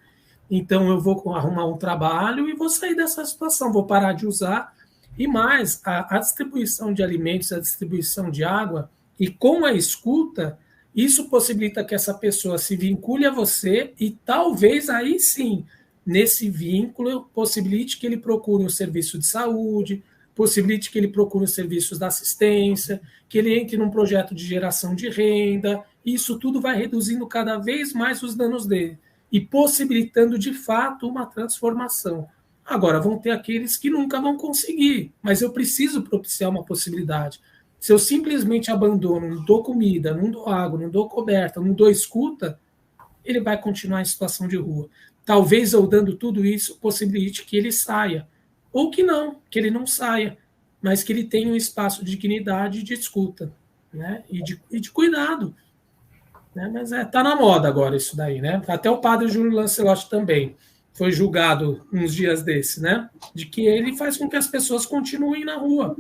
Então, eu vou arrumar um trabalho e vou sair dessa situação, vou parar de usar. E mais, a distribuição de alimentos, a distribuição de água, e com a escuta, isso possibilita que essa pessoa se vincule a você e talvez aí sim, nesse vínculo, possibilite que ele procure um serviço de saúde, possibilite que ele procure os serviços da assistência, que ele entre num projeto de geração de renda. Isso tudo vai reduzindo cada vez mais os danos dele e possibilitando, de fato, uma transformação. Agora, vão ter aqueles que nunca vão conseguir, mas eu preciso propiciar uma possibilidade. Se eu simplesmente abandono, não dou comida, não dou água, não dou coberta, não dou escuta, ele vai continuar em situação de rua. Talvez eu dando tudo isso possibilite que ele saia, ou que ele não saia, mas que ele tenha um espaço de dignidade e de escuta, né? E de cuidado. Né? Mas está na moda agora isso daí, né? Até o padre Júlio Lancelotti também foi julgado uns dias desses, né? De que ele faz com que as pessoas continuem na rua.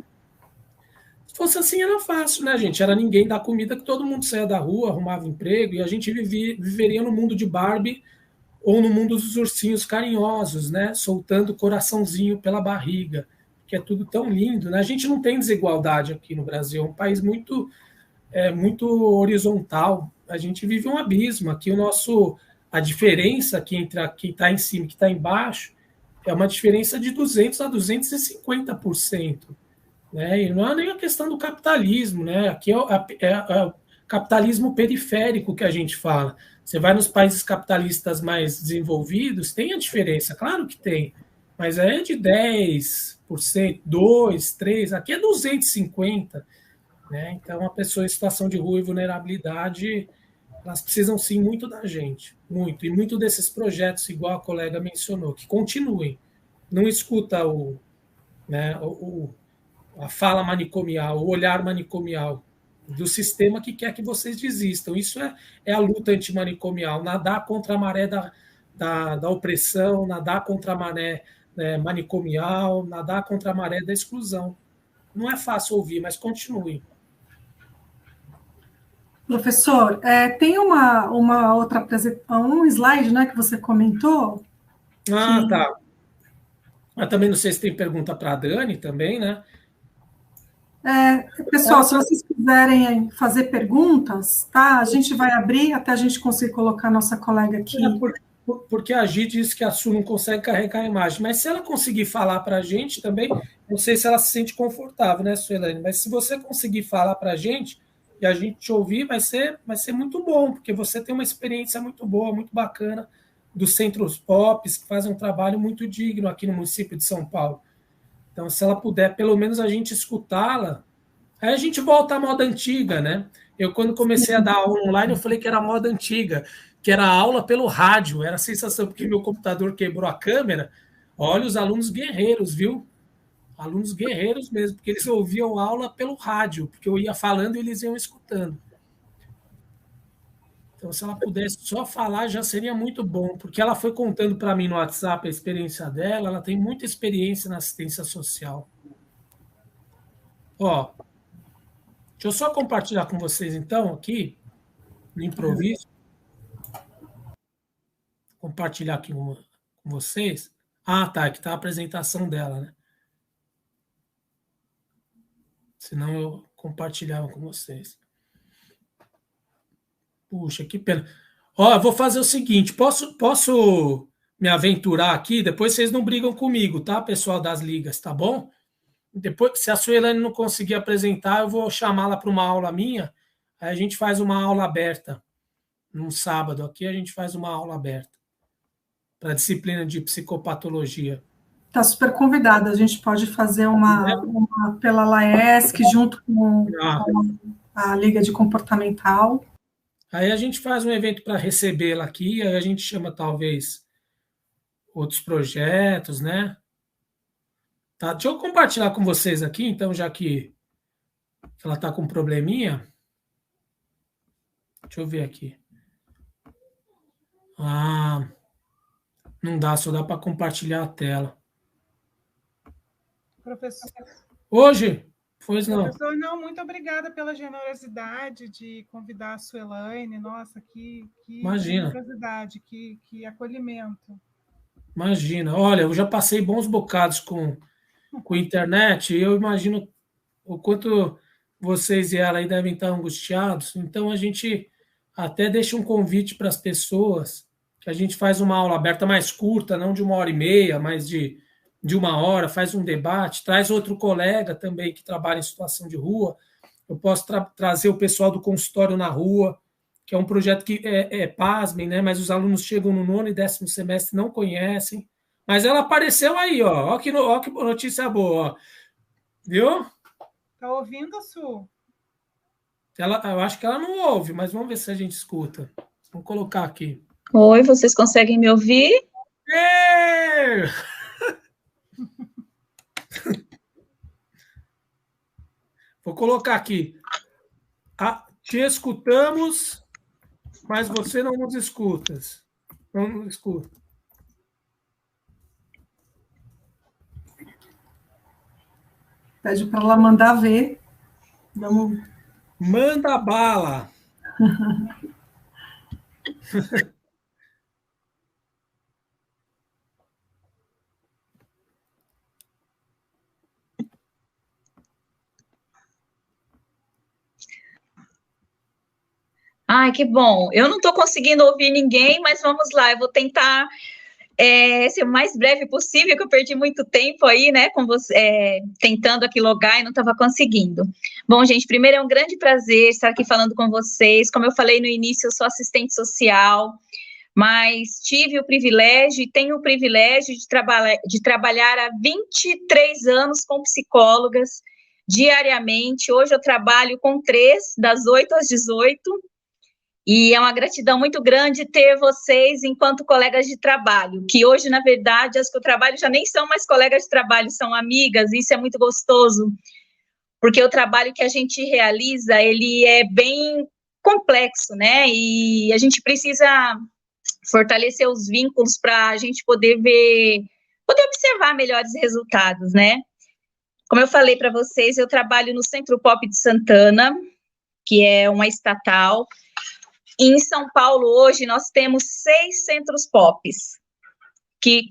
fosse assim era fácil, né, gente? Era ninguém dar comida, que todo mundo saía da rua, arrumava emprego, e a gente viveria no mundo de Barbie ou no mundo dos ursinhos carinhosos, né? Soltando coraçãozinho pela barriga, que é tudo tão lindo, né? A gente não tem desigualdade aqui no Brasil, é um país muito horizontal. A gente vive um abismo. Aqui a diferença aqui entre quem está em cima e quem está embaixo é uma diferença de 200 a 250%. Né? E não é nem a questão do capitalismo, né? Aqui é o capitalismo periférico que a gente fala. Você vai nos países capitalistas mais desenvolvidos, tem a diferença, claro que tem, mas é de 10%, 2%, 3%, aqui é 250%. Né? Então, a pessoa em situação de rua e vulnerabilidade, elas precisam sim muito da gente, muito, e muito desses projetos, igual a colega mencionou, que continuem. Não escuta a fala manicomial, o olhar manicomial do sistema que quer que vocês desistam. Isso é a luta antimanicomial, nadar contra a maré da opressão, nadar contra a maré manicomial, nadar contra a maré da exclusão. Não é fácil ouvir, mas continue. Professor, tem uma outra apresentação, um slide, né, que você comentou. Tá. Mas também não sei se tem pergunta para a Dani também, né? Pessoal, se vocês quiserem fazer perguntas, tá? A gente vai abrir até a gente conseguir colocar a nossa colega aqui. Porque a Gi disse que a Su não consegue carregar a imagem, mas se ela conseguir falar para a gente também, não sei se ela se sente confortável, né, Suelane? Mas se você conseguir falar para a gente e a gente te ouvir, vai ser muito bom, porque você tem uma experiência muito boa, muito bacana dos centros POPs, que fazem um trabalho muito digno aqui no município de São Paulo. Então, se ela puder, pelo menos a gente escutá-la, aí a gente volta à moda antiga, né? Eu, quando comecei a dar aula online, eu falei que era moda antiga, que era aula pelo rádio, era a sensação, porque meu computador quebrou a câmera. Olha, os alunos guerreiros, viu? Alunos guerreiros mesmo, porque eles ouviam aula pelo rádio, porque eu ia falando e eles iam escutando. Então, se ela pudesse só falar, já seria muito bom, porque ela foi contando para mim no WhatsApp a experiência dela, ela tem muita experiência na assistência social. Deixa eu só compartilhar com vocês, então, aqui, no improviso. Compartilhar aqui com vocês. Tá, aqui está a apresentação dela, né? Senão eu compartilhava com vocês. Puxa, que pena. Eu vou fazer o seguinte, posso me aventurar aqui? Depois vocês não brigam comigo, tá, pessoal das ligas, tá bom? Depois, se a Suelane não conseguir apresentar, eu vou chamá-la para uma aula minha, aí a gente faz uma aula aberta. Num sábado aqui, a gente faz uma aula aberta para a disciplina de psicopatologia. Está super convidada, a gente pode fazer uma pela LAESC junto com a Liga de Comportamental. Aí a gente faz um evento para recebê-la aqui, aí a gente chama talvez outros projetos, né? Tá, deixa eu compartilhar com vocês aqui, então, já que ela está com um probleminha. Deixa eu ver aqui. Não dá, só dá para compartilhar a tela. Professor. Hoje? Pois não. Professor, não, muito obrigada pela generosidade de convidar a Suelane. Nossa, que generosidade, que acolhimento. Imagina. Olha, eu já passei bons bocados com internet e eu imagino o quanto vocês e ela aí devem estar angustiados. Então, a gente até deixa um convite para as pessoas, que a gente faz uma aula aberta mais curta, não de 1h30, mas de 1 hora, faz um debate, traz outro colega também que trabalha em situação de rua. Eu posso trazer o pessoal do consultório na rua, que é um projeto que pasmem, né? Mas os alunos chegam no 9º e 10º semestre, não conhecem. Mas ela apareceu aí, ó que notícia boa, ó. Viu? Está ouvindo, Su? Eu acho que ela não ouve, mas vamos ver se a gente escuta. Vamos colocar aqui. Oi, vocês conseguem me ouvir? Vou colocar aqui. Te escutamos, mas você não nos escuta. Não nos escuta. Pede para ela mandar ver. Vamos. Manda bala! Ai, que bom. Eu não estou conseguindo ouvir ninguém, mas vamos lá, eu vou tentar ser o mais breve possível, que eu perdi muito tempo aí, né, com você, tentando aqui logar e não estava conseguindo. Bom, gente, primeiro é um grande prazer estar aqui falando com vocês. Como eu falei no início, eu sou assistente social, mas tive o privilégio e tenho o privilégio de trabalhar há 23 anos com psicólogas diariamente. Hoje eu trabalho com 3, das 8 às 18, e é uma gratidão muito grande ter vocês enquanto colegas de trabalho, que hoje, na verdade, as que eu trabalho já nem são mais colegas de trabalho, são amigas, e isso é muito gostoso, porque o trabalho que a gente realiza, ele é bem complexo, né, e a gente precisa fortalecer os vínculos para a gente poder observar melhores resultados, né. Como eu falei para vocês, eu trabalho no Centro Pop de Santana, que é uma estatal. Em São Paulo, hoje, nós temos 6 centros POPs, que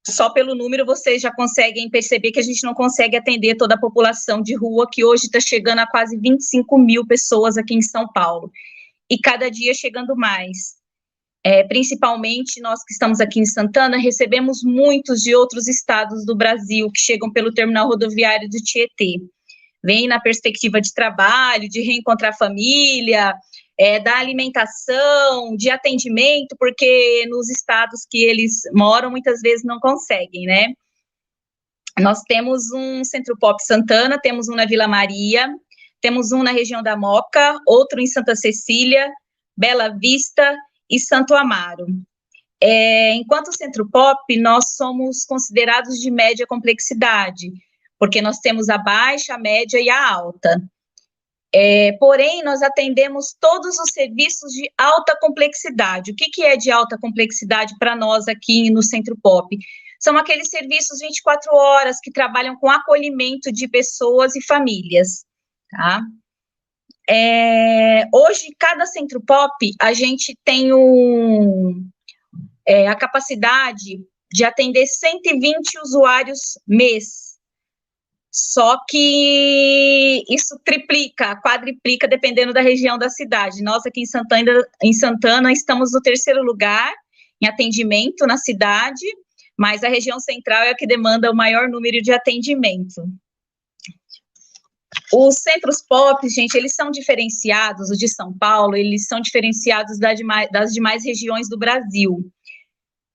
só pelo número vocês já conseguem perceber que a gente não consegue atender toda a população de rua, que hoje está chegando a quase 25 mil pessoas aqui em São Paulo, e cada dia chegando mais. Principalmente nós que estamos aqui em Santana, recebemos muitos de outros estados do Brasil que chegam pelo terminal rodoviário do Tietê. Vem na perspectiva de trabalho, de reencontrar a família, da alimentação, de atendimento, porque nos estados que eles moram, muitas vezes não conseguem, né? Nós temos um Centro Pop Santana, temos um na Vila Maria, temos um na região da Moca, outro em Santa Cecília, Bela Vista e Santo Amaro. Enquanto Centro Pop, nós somos considerados de média complexidade, porque nós temos a baixa, a média e a alta. Porém, nós atendemos todos os serviços de alta complexidade. O que é de alta complexidade para nós aqui no Centro Pop? São aqueles serviços 24 horas que trabalham com acolhimento de pessoas e famílias, tá? Hoje, cada Centro Pop, a gente tem a capacidade de atender 120 usuários mês. Só que isso triplica, quadriplica, dependendo da região da cidade. Nós aqui em Santana estamos no 3º lugar em atendimento na cidade, mas a região central é a que demanda o maior número de atendimento. Os centros POP, gente, eles são diferenciados, o de São Paulo, eles são diferenciados das demais regiões do Brasil.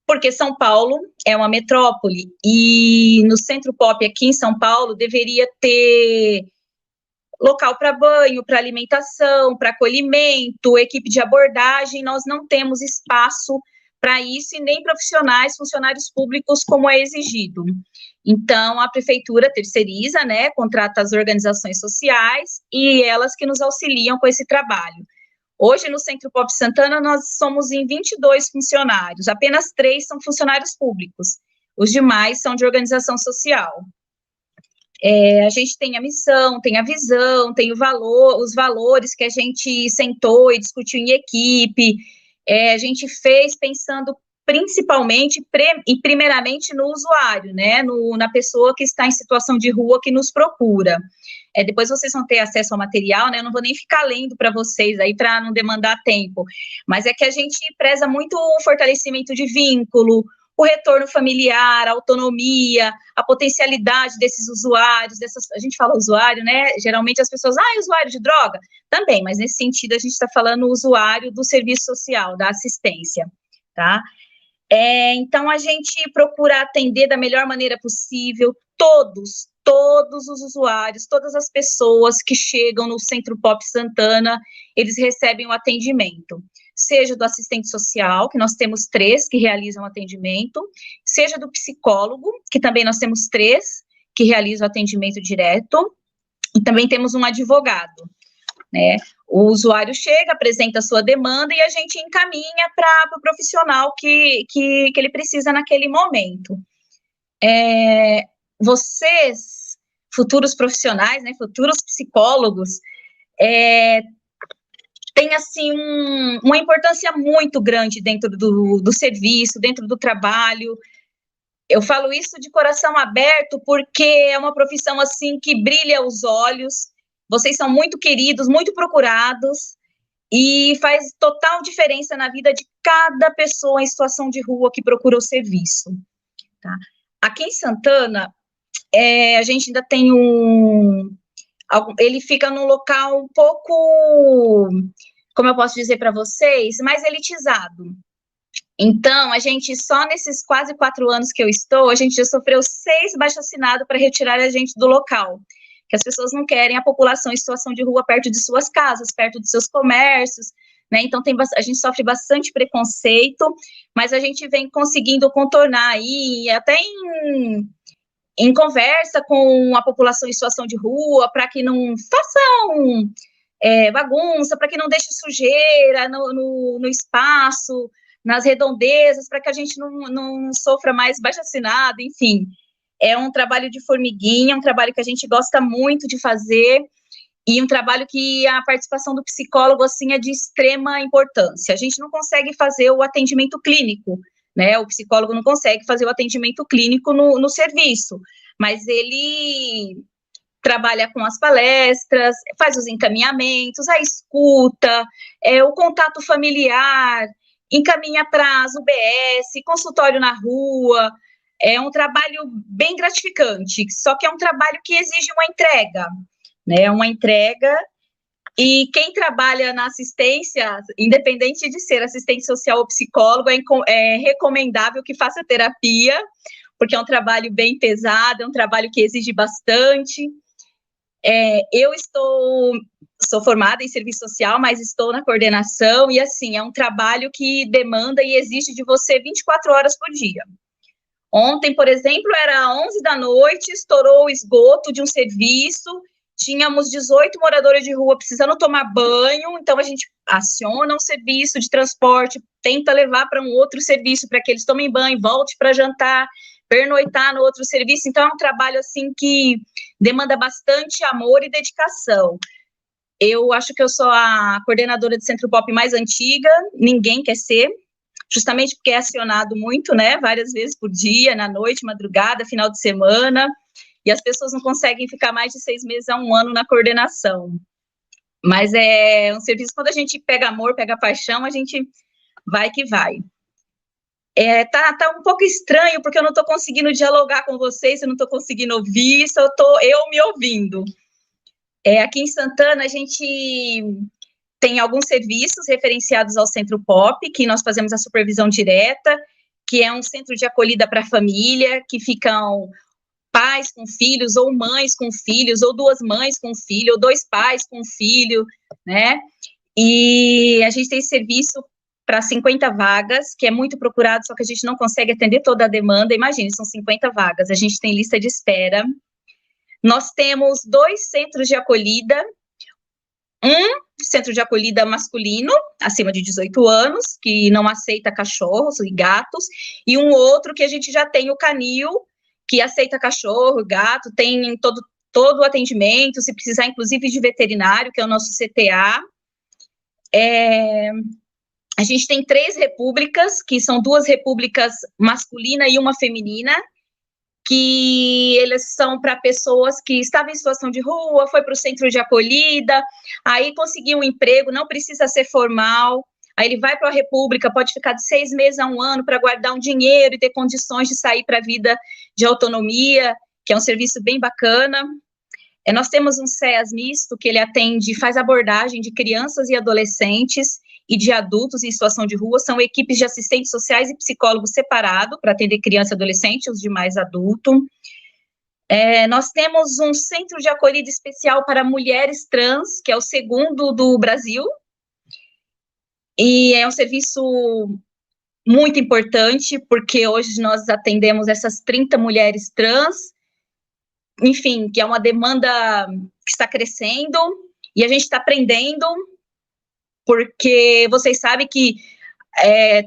Porque São Paulo é uma metrópole, e no Centro Pop aqui em São Paulo deveria ter local para banho, para alimentação, para acolhimento, equipe de abordagem. Nós não temos espaço para isso e nem profissionais, funcionários públicos, como é exigido. Então, a prefeitura terceiriza, né, contrata as organizações sociais e elas que nos auxiliam com esse trabalho. Hoje, no Centro Pop Santana, nós somos em 22 funcionários, apenas 3 são funcionários públicos, os demais são de organização social. A gente tem a missão, tem a visão, tem os valores que a gente sentou e discutiu em equipe, a gente fez pensando principalmente e primeiramente no usuário, né, na pessoa que está em situação de rua, que nos procura. Depois vocês vão ter acesso ao material, né, eu não vou nem ficar lendo para vocês aí, para não demandar tempo, mas é que a gente preza muito o fortalecimento de vínculo, o retorno familiar, a autonomia, a potencialidade desses usuários, a gente fala usuário, né, geralmente as pessoas, usuário de droga? Também, mas nesse sentido a gente está falando o usuário do serviço social, da assistência, tá? Então a gente procura atender da melhor maneira possível todos os usuários, todas as pessoas que chegam no Centro Pop Santana, eles recebem o atendimento, seja do assistente social, que nós temos 3 que realizam atendimento, seja do psicólogo, que também nós temos 3 que realizam atendimento direto, e também temos um advogado, né? O usuário chega, apresenta a sua demanda e a gente encaminha para o profissional que ele precisa naquele momento. Vocês, futuros profissionais, né, futuros psicólogos, tem, assim, uma importância muito grande dentro do serviço, dentro do trabalho. Eu falo isso de coração aberto, porque é uma profissão, assim, que brilha os olhos. Vocês são muito queridos, muito procurados, e faz total diferença na vida de cada pessoa em situação de rua que procura o serviço. Tá? Aqui em Santana, a gente ainda tem ele fica num local um pouco, como eu posso dizer para vocês, mais elitizado. Então, a gente, só nesses quase 4 anos que eu estou, a gente já sofreu 6 baixo-assinados para retirar a gente do local, que as pessoas não querem a população em situação de rua perto de suas casas, perto de seus comércios, né? Então, a gente sofre bastante preconceito, mas a gente vem conseguindo contornar aí, até em conversa com a população em situação de rua, para que não façam bagunça, para que não deixe sujeira no espaço, nas redondezas, para que a gente não sofra mais baixo-assinado, enfim. É um trabalho de formiguinha, um trabalho que a gente gosta muito de fazer, e um trabalho que a participação do psicólogo, assim, é de extrema importância. A gente não consegue fazer o atendimento clínico, né? O psicólogo não consegue fazer o atendimento clínico no serviço, mas ele trabalha com as palestras, faz os encaminhamentos, a escuta, o contato familiar, encaminha para as UBS, consultório na rua. É um trabalho bem gratificante, só que é um trabalho que exige uma entrega, né? Uma entrega, e quem trabalha na assistência, independente de ser assistente social ou psicólogo, é recomendável que faça terapia, porque é um trabalho bem pesado, é um trabalho que exige bastante. Eu sou formada em serviço social, mas estou na coordenação, e assim, é um trabalho que demanda e exige de você 24 horas por dia. Ontem, por exemplo, era 11 da noite, estourou o esgoto de um serviço, tínhamos 18 moradores de rua precisando tomar banho, então a gente aciona um serviço de transporte, tenta levar para um outro serviço para que eles tomem banho, volte para jantar, pernoitar no outro serviço. Então é um trabalho, assim, que demanda bastante amor e dedicação. Eu acho que eu sou a coordenadora de Centro Pop mais antiga, ninguém quer ser, justamente porque é acionado muito, né, várias vezes por dia, na noite, madrugada, final de semana, e as pessoas não conseguem ficar mais de 6 meses a 1 ano na coordenação. Mas é um serviço, quando a gente pega amor, pega paixão, a gente vai que vai. Tá um pouco estranho, porque eu não estou conseguindo dialogar com vocês, eu não estou conseguindo ouvir, só estou eu me ouvindo. Aqui em Santana, a gente tem alguns serviços referenciados ao Centro Pop, que nós fazemos a supervisão direta, que é um centro de acolhida para a família, que ficam pais com filhos, ou mães com filhos, ou 2 mães com filho, ou 2 pais com filho, né? E a gente tem serviço para 50 vagas, que é muito procurado, só que a gente não consegue atender toda a demanda. Imagine, são 50 vagas, a gente tem lista de espera. Nós temos 2 centros de acolhida, um centro de acolhida masculino, acima de 18 anos, que não aceita cachorros e gatos, e um outro que a gente já tem o canil, que aceita cachorro, gato, tem todo o atendimento, se precisar, inclusive, de veterinário, que é o nosso CTA. A gente tem 3 repúblicas, que são 2 repúblicas masculina e uma feminina, que eles são para pessoas que estavam em situação de rua, foi para o centro de acolhida, aí conseguiu um emprego, não precisa ser formal, aí ele vai para a república, pode ficar de 6 meses a 1 ano para guardar um dinheiro e ter condições de sair para a vida de autonomia, que é um serviço bem bacana. Nós temos um CEAS misto, que ele atende, faz abordagem de crianças e adolescentes e de adultos em situação de rua, são equipes de assistentes sociais e psicólogos separados, para atender criança e adolescente, os demais adultos. Nós temos um centro de acolhida especial para mulheres trans, que é o 2º do Brasil, e é um serviço muito importante, porque hoje nós atendemos essas 30 mulheres trans, enfim, que é uma demanda que está crescendo, e a gente está aprendendo, porque vocês sabem que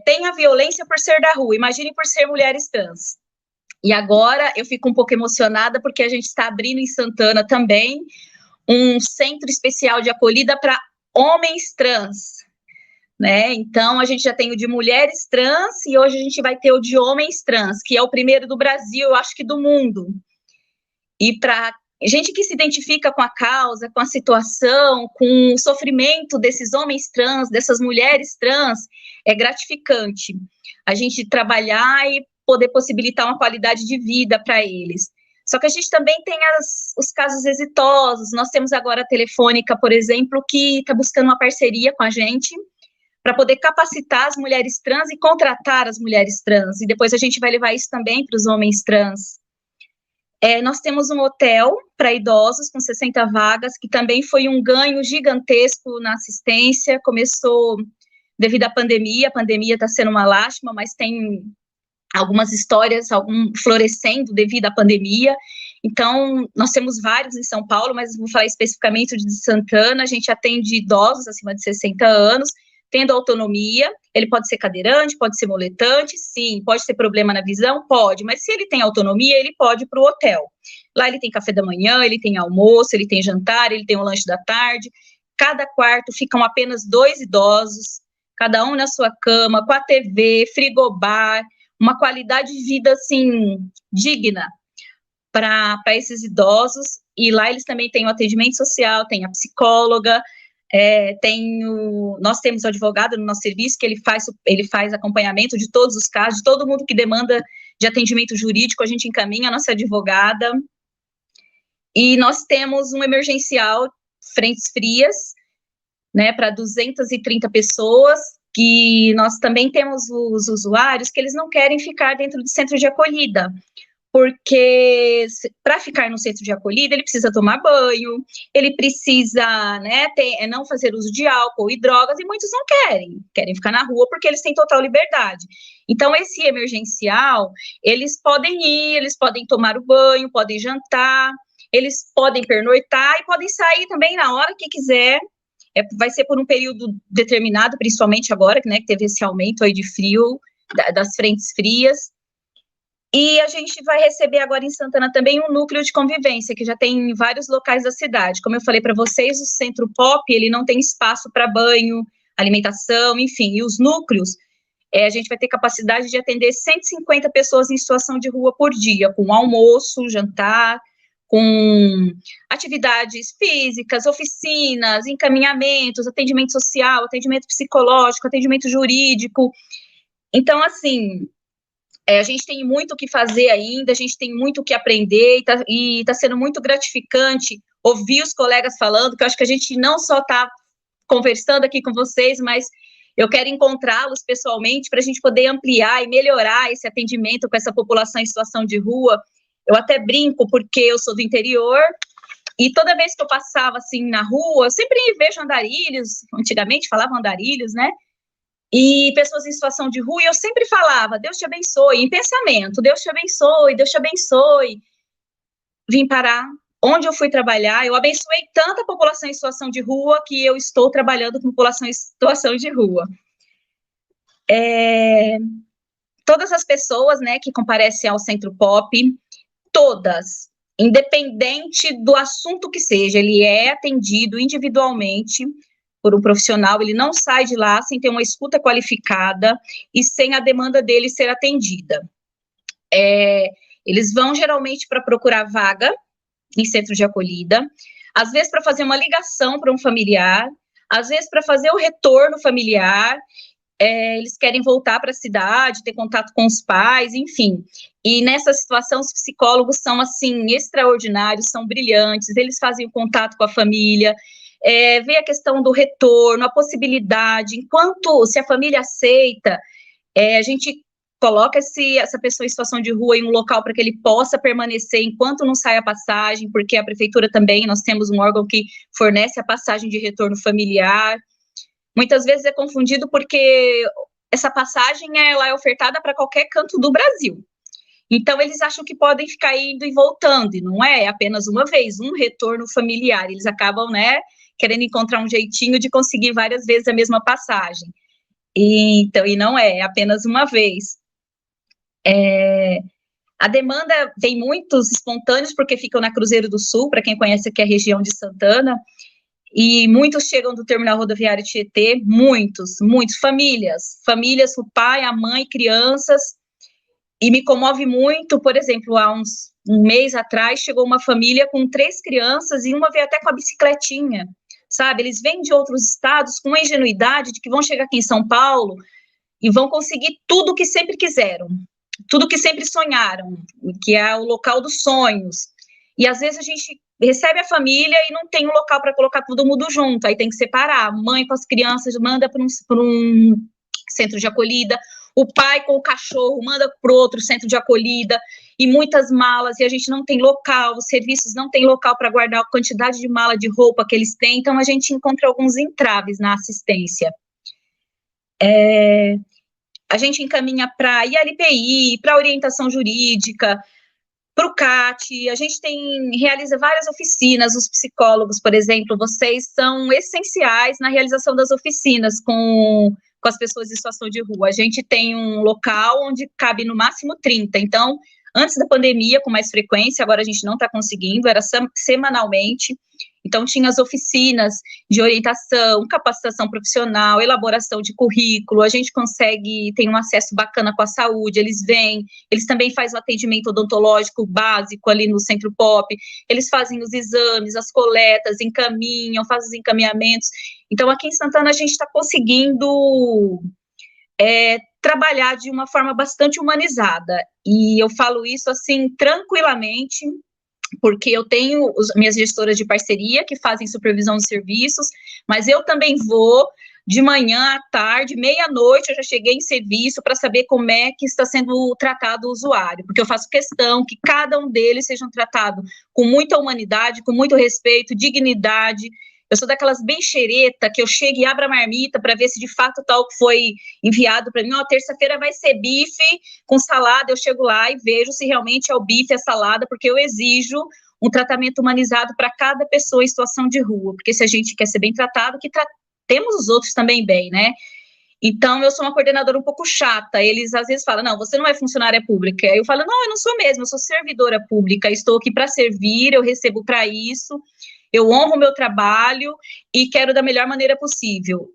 tem a violência por ser da rua, imaginem por ser mulheres trans. E agora eu fico um pouco emocionada, porque a gente está abrindo em Santana também um centro especial de acolhida para homens trans, né? Então, a gente já tem o de mulheres trans e hoje a gente vai ter o de homens trans, que é o primeiro do Brasil, eu acho que do mundo. E para gente que se identifica com a causa, com a situação, com o sofrimento desses homens trans, dessas mulheres trans, é gratificante a gente trabalhar e poder possibilitar uma qualidade de vida para eles. Só que a gente também tem os casos exitosos. Nós temos agora a Telefônica, por exemplo, que está buscando uma parceria com a gente para poder capacitar as mulheres trans e contratar as mulheres trans. E depois a gente vai levar isso também para os homens trans. Nós temos um hotel para idosos com 60 vagas, que também foi um ganho gigantesco na assistência. Começou devido à pandemia. A pandemia está sendo uma lástima, mas tem algumas histórias florescendo devido à pandemia. Então, nós temos vários em São Paulo, mas vou falar especificamente de Santana. A gente atende idosos acima de 60 anos, tendo autonomia. Ele pode ser cadeirante, pode ser moletante, sim. Pode ter problema na visão? Pode. Mas se ele tem autonomia, ele pode ir para o hotel. Lá ele tem café da manhã, ele tem almoço, ele tem jantar, ele tem o lanche da tarde. Cada quarto ficam apenas 2 idosos, cada um na sua cama, com a TV, frigobar, uma qualidade de vida, assim, digna para esses idosos. E lá eles também têm o atendimento social, tem a psicóloga, nós temos o advogado no nosso serviço, que ele faz acompanhamento de todos os casos, de todo mundo que demanda de atendimento jurídico, a gente encaminha a nossa advogada. E nós temos um emergencial, frentes frias, né, para 230 pessoas, que nós também temos os usuários que eles não querem ficar dentro do centro de acolhida, porque para ficar no centro de acolhida, ele precisa tomar banho, ele precisa, né, não fazer uso de álcool e drogas, e muitos não querem ficar na rua porque eles têm total liberdade. Então, esse emergencial, eles podem ir, eles podem tomar o banho, podem jantar, eles podem pernoitar e podem sair também na hora que quiser. Vai ser por um período determinado, principalmente agora, né, que teve esse aumento aí de frio, das frentes frias. E a gente vai receber agora em Santana também um núcleo de convivência, que já tem em vários locais da cidade. Como eu falei para vocês, o Centro Pop, ele não tem espaço para banho, alimentação, enfim. E os núcleos, a gente vai ter capacidade de atender 150 pessoas em situação de rua por dia, com almoço, jantar, com atividades físicas, oficinas, encaminhamentos, atendimento social, atendimento psicológico, atendimento jurídico. Então, assim, a gente tem muito o que fazer ainda, a gente tem muito o que aprender, e tá sendo muito gratificante ouvir os colegas falando, que eu acho que a gente não só está conversando aqui com vocês, mas eu quero encontrá-los pessoalmente para a gente poder ampliar e melhorar esse atendimento com essa população em situação de rua. Eu até brinco, porque eu sou do interior, e toda vez que eu passava, assim, na rua, eu sempre vejo andarilhos, antigamente falavam andarilhos, né, e pessoas em situação de rua, e eu sempre falava, Deus te abençoe, em pensamento, Deus te abençoe, Deus te abençoe. Vim parar onde eu fui trabalhar, eu abençoei tanta população em situação de rua, que eu estou trabalhando com população em situação de rua. Todas as pessoas, né, que comparecem ao Centro Pop, todas, independente do assunto que seja, ele é atendido individualmente por um profissional, ele não sai de lá sem ter uma escuta qualificada e sem a demanda dele ser atendida. Eles vão geralmente para procurar vaga em centro de acolhida, às vezes para fazer uma ligação para um familiar, às vezes para fazer o retorno familiar, eles querem voltar para a cidade, ter contato com os pais, enfim. E nessa situação, os psicólogos são, assim, extraordinários, são brilhantes, eles fazem o contato com a família, vê a questão do retorno, a possibilidade, se a família aceita, a gente coloca essa pessoa em situação de rua em um local para que ele possa permanecer enquanto não sai a passagem, porque a prefeitura também, nós temos um órgão que fornece a passagem de retorno familiar. Muitas vezes é confundido porque essa passagem ela é ofertada para qualquer canto do Brasil. Então, eles acham que podem ficar indo e voltando, e não é apenas uma vez, um retorno familiar. Eles acabam, né, querendo encontrar um jeitinho de conseguir várias vezes a mesma passagem. E não é apenas uma vez. A demanda vem muitos espontâneos, porque ficam na Cruzeiro do Sul, para quem conhece aqui a região de Santana, e muitos chegam do terminal rodoviário Tietê, muitos, famílias, o pai, a mãe, crianças, e me comove muito, por exemplo, há um mês atrás, chegou uma família com 3 crianças, e uma veio até com a bicicletinha, sabe? Eles vêm de outros estados com a ingenuidade de que vão chegar aqui em São Paulo e vão conseguir tudo o que sempre quiseram, tudo que sempre sonharam, que é o local dos sonhos. E às vezes a gente recebe a família e não tem um local para colocar todo mundo junto, aí tem que separar, a mãe com as crianças manda para um centro de acolhida, o pai com o cachorro manda para outro centro de acolhida, e muitas malas, e a gente não tem local, os serviços não têm local para guardar a quantidade de mala de roupa que eles têm, então a gente encontra alguns entraves na assistência. A gente encaminha para ILPI, para orientação jurídica, para o CAT, a gente realiza várias oficinas, os psicólogos, por exemplo, vocês são essenciais na realização das oficinas com as pessoas em situação de rua. A gente tem um local onde cabe no máximo 30, então, antes da pandemia, com mais frequência, agora a gente não está conseguindo, era semanalmente, então tinha as oficinas de orientação, capacitação profissional, elaboração de currículo, a gente tem um acesso bacana com a saúde, eles vêm, eles também fazem o atendimento odontológico básico ali no Centro Pop, eles fazem os exames, as coletas, encaminham, fazem os encaminhamentos. Então, aqui em Santana, a gente está conseguindo trabalhar de uma forma bastante humanizada, e eu falo isso, assim, tranquilamente, porque eu tenho minhas gestoras de parceria que fazem supervisão de serviços, mas eu também vou de manhã à tarde, meia-noite, eu já cheguei em serviço para saber como é que está sendo tratado o usuário, porque eu faço questão que cada um deles seja tratado com muita humanidade, com muito respeito, dignidade. Eu sou daquelas bem xereta, que eu chego e abro a marmita para ver se de fato tal que foi enviado para mim, terça-feira vai ser bife com salada, eu chego lá e vejo se realmente é o bife, a salada, porque eu exijo um tratamento humanizado para cada pessoa em situação de rua, porque se a gente quer ser bem tratado, que temos os outros também bem, né? Então, eu sou uma coordenadora um pouco chata, eles às vezes falam, não, você não é funcionária pública, aí eu falo, não, eu não sou mesmo, eu sou servidora pública, estou aqui para servir, eu recebo para isso, eu honro o meu trabalho e quero da melhor maneira possível.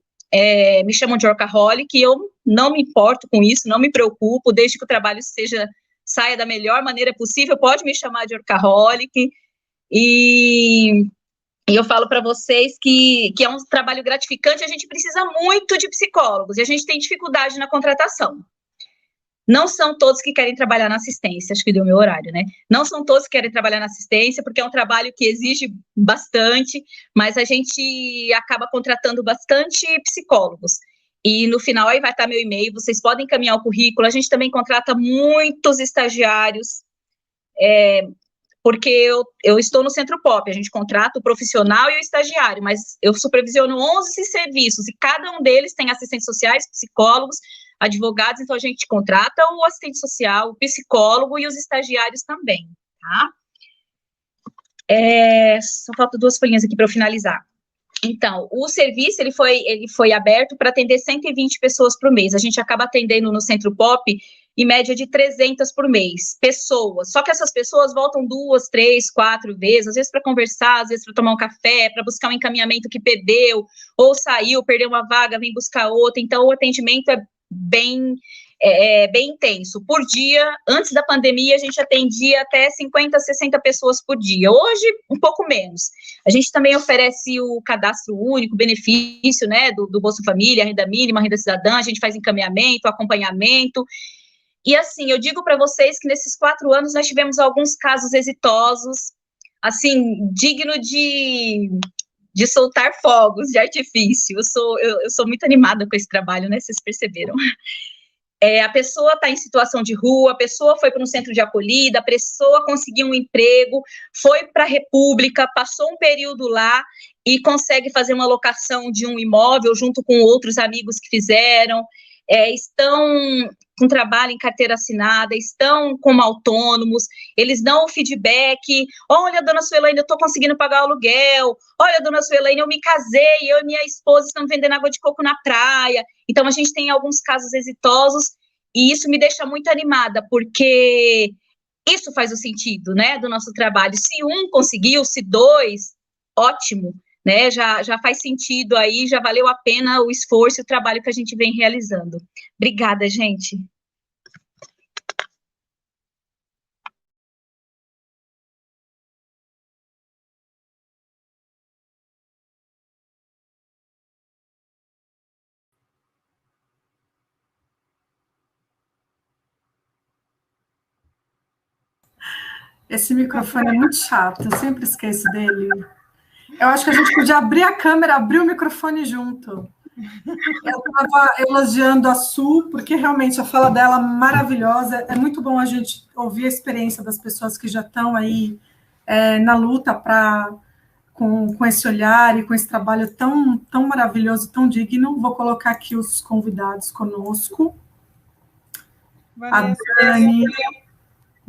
Me chamam de workaholic, e eu não me importo com isso, não me preocupo, desde que o trabalho saia da melhor maneira possível, pode me chamar de workaholic, e eu falo para vocês que é um trabalho gratificante, a gente precisa muito de psicólogos, e a gente tem dificuldade na contratação. Não são todos que querem trabalhar na assistência, acho que deu meu horário, né? Não são todos que querem trabalhar na assistência, porque é um trabalho que exige bastante, mas a gente acaba contratando bastante psicólogos. E no final aí vai estar meu e-mail, vocês podem encaminhar o currículo, a gente também contrata muitos estagiários, porque eu estou no Centro Pop, a gente contrata o profissional e o estagiário, mas eu supervisiono 11 serviços, e cada um deles tem assistentes sociais, psicólogos, advogados, então a gente contrata o assistente social, o psicólogo e os estagiários também, tá? Só faltam 2 folhinhas aqui para eu finalizar. Então, o serviço, ele foi aberto para atender 120 pessoas por mês, a gente acaba atendendo no Centro Pop, em média de 300 por mês, pessoas, só que essas pessoas voltam 2, 3, 4 vezes, às vezes para conversar, às vezes para tomar um café, para buscar um encaminhamento que perdeu, ou saiu, perdeu uma vaga, vem buscar outra, então o atendimento é bem intenso. Por dia, antes da pandemia, a gente atendia até 50, 60 pessoas por dia. Hoje, um pouco menos. A gente também oferece o cadastro único, benefício, né, do Bolsa Família, renda mínima, renda cidadã, a gente faz encaminhamento, acompanhamento. E assim, eu digo para vocês que nesses 4 anos nós tivemos alguns casos exitosos, assim, digno de soltar fogos de artifício. Eu sou muito animada com esse trabalho, né? Vocês perceberam. A pessoa está em situação de rua, a pessoa foi para um centro de acolhida, a pessoa conseguiu um emprego, foi para a República, passou um período lá e consegue fazer uma locação de um imóvel junto com outros amigos que fizeram, estão com trabalho em carteira assinada, estão como autônomos, eles dão o feedback, olha, dona Suelaine, eu estou conseguindo pagar o aluguel, olha, dona Suelaine, eu me casei, eu e minha esposa estamos vendendo água de coco na praia. Então, a gente tem alguns casos exitosos, e isso me deixa muito animada, porque Isso faz o sentido, né, do nosso trabalho. Se um conseguiu, se dois, ótimo, né, já faz sentido aí, já valeu a pena o esforço e o trabalho que a gente vem realizando. Obrigada, gente. Esse microfone é muito chato, eu sempre esqueço dele. Eu acho que a gente podia abrir a câmera, abrir o microfone junto. Eu estava elogiando a Su, porque realmente a fala dela é maravilhosa. É muito bom a gente ouvir a experiência das pessoas que já estão aí na luta com esse olhar e com esse trabalho tão maravilhoso, tão digno. Vou colocar aqui os convidados conosco. Vanessa, a Dani.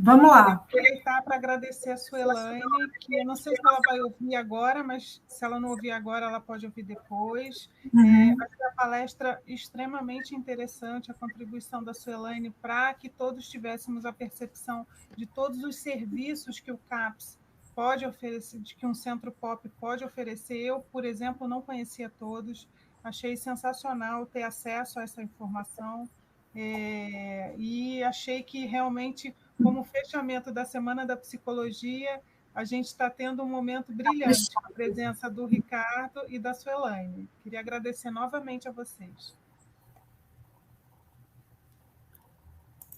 Vamos lá. Vou aproveitar para agradecer a Suelaine, que eu não sei se ela vai ouvir agora, mas se ela não ouvir agora, ela pode ouvir depois. Achei a palestra extremamente interessante, a contribuição da Suelaine para que todos tivéssemos a percepção de todos os serviços que o CAPS pode oferecer, de que um centro pop pode oferecer. Eu, por exemplo, não conhecia todos, achei sensacional ter acesso a essa informação e achei que realmente, como fechamento da Semana da Psicologia, a gente está tendo um momento brilhante, com a presença do Ricardo e da Suelaine. Queria agradecer novamente a vocês.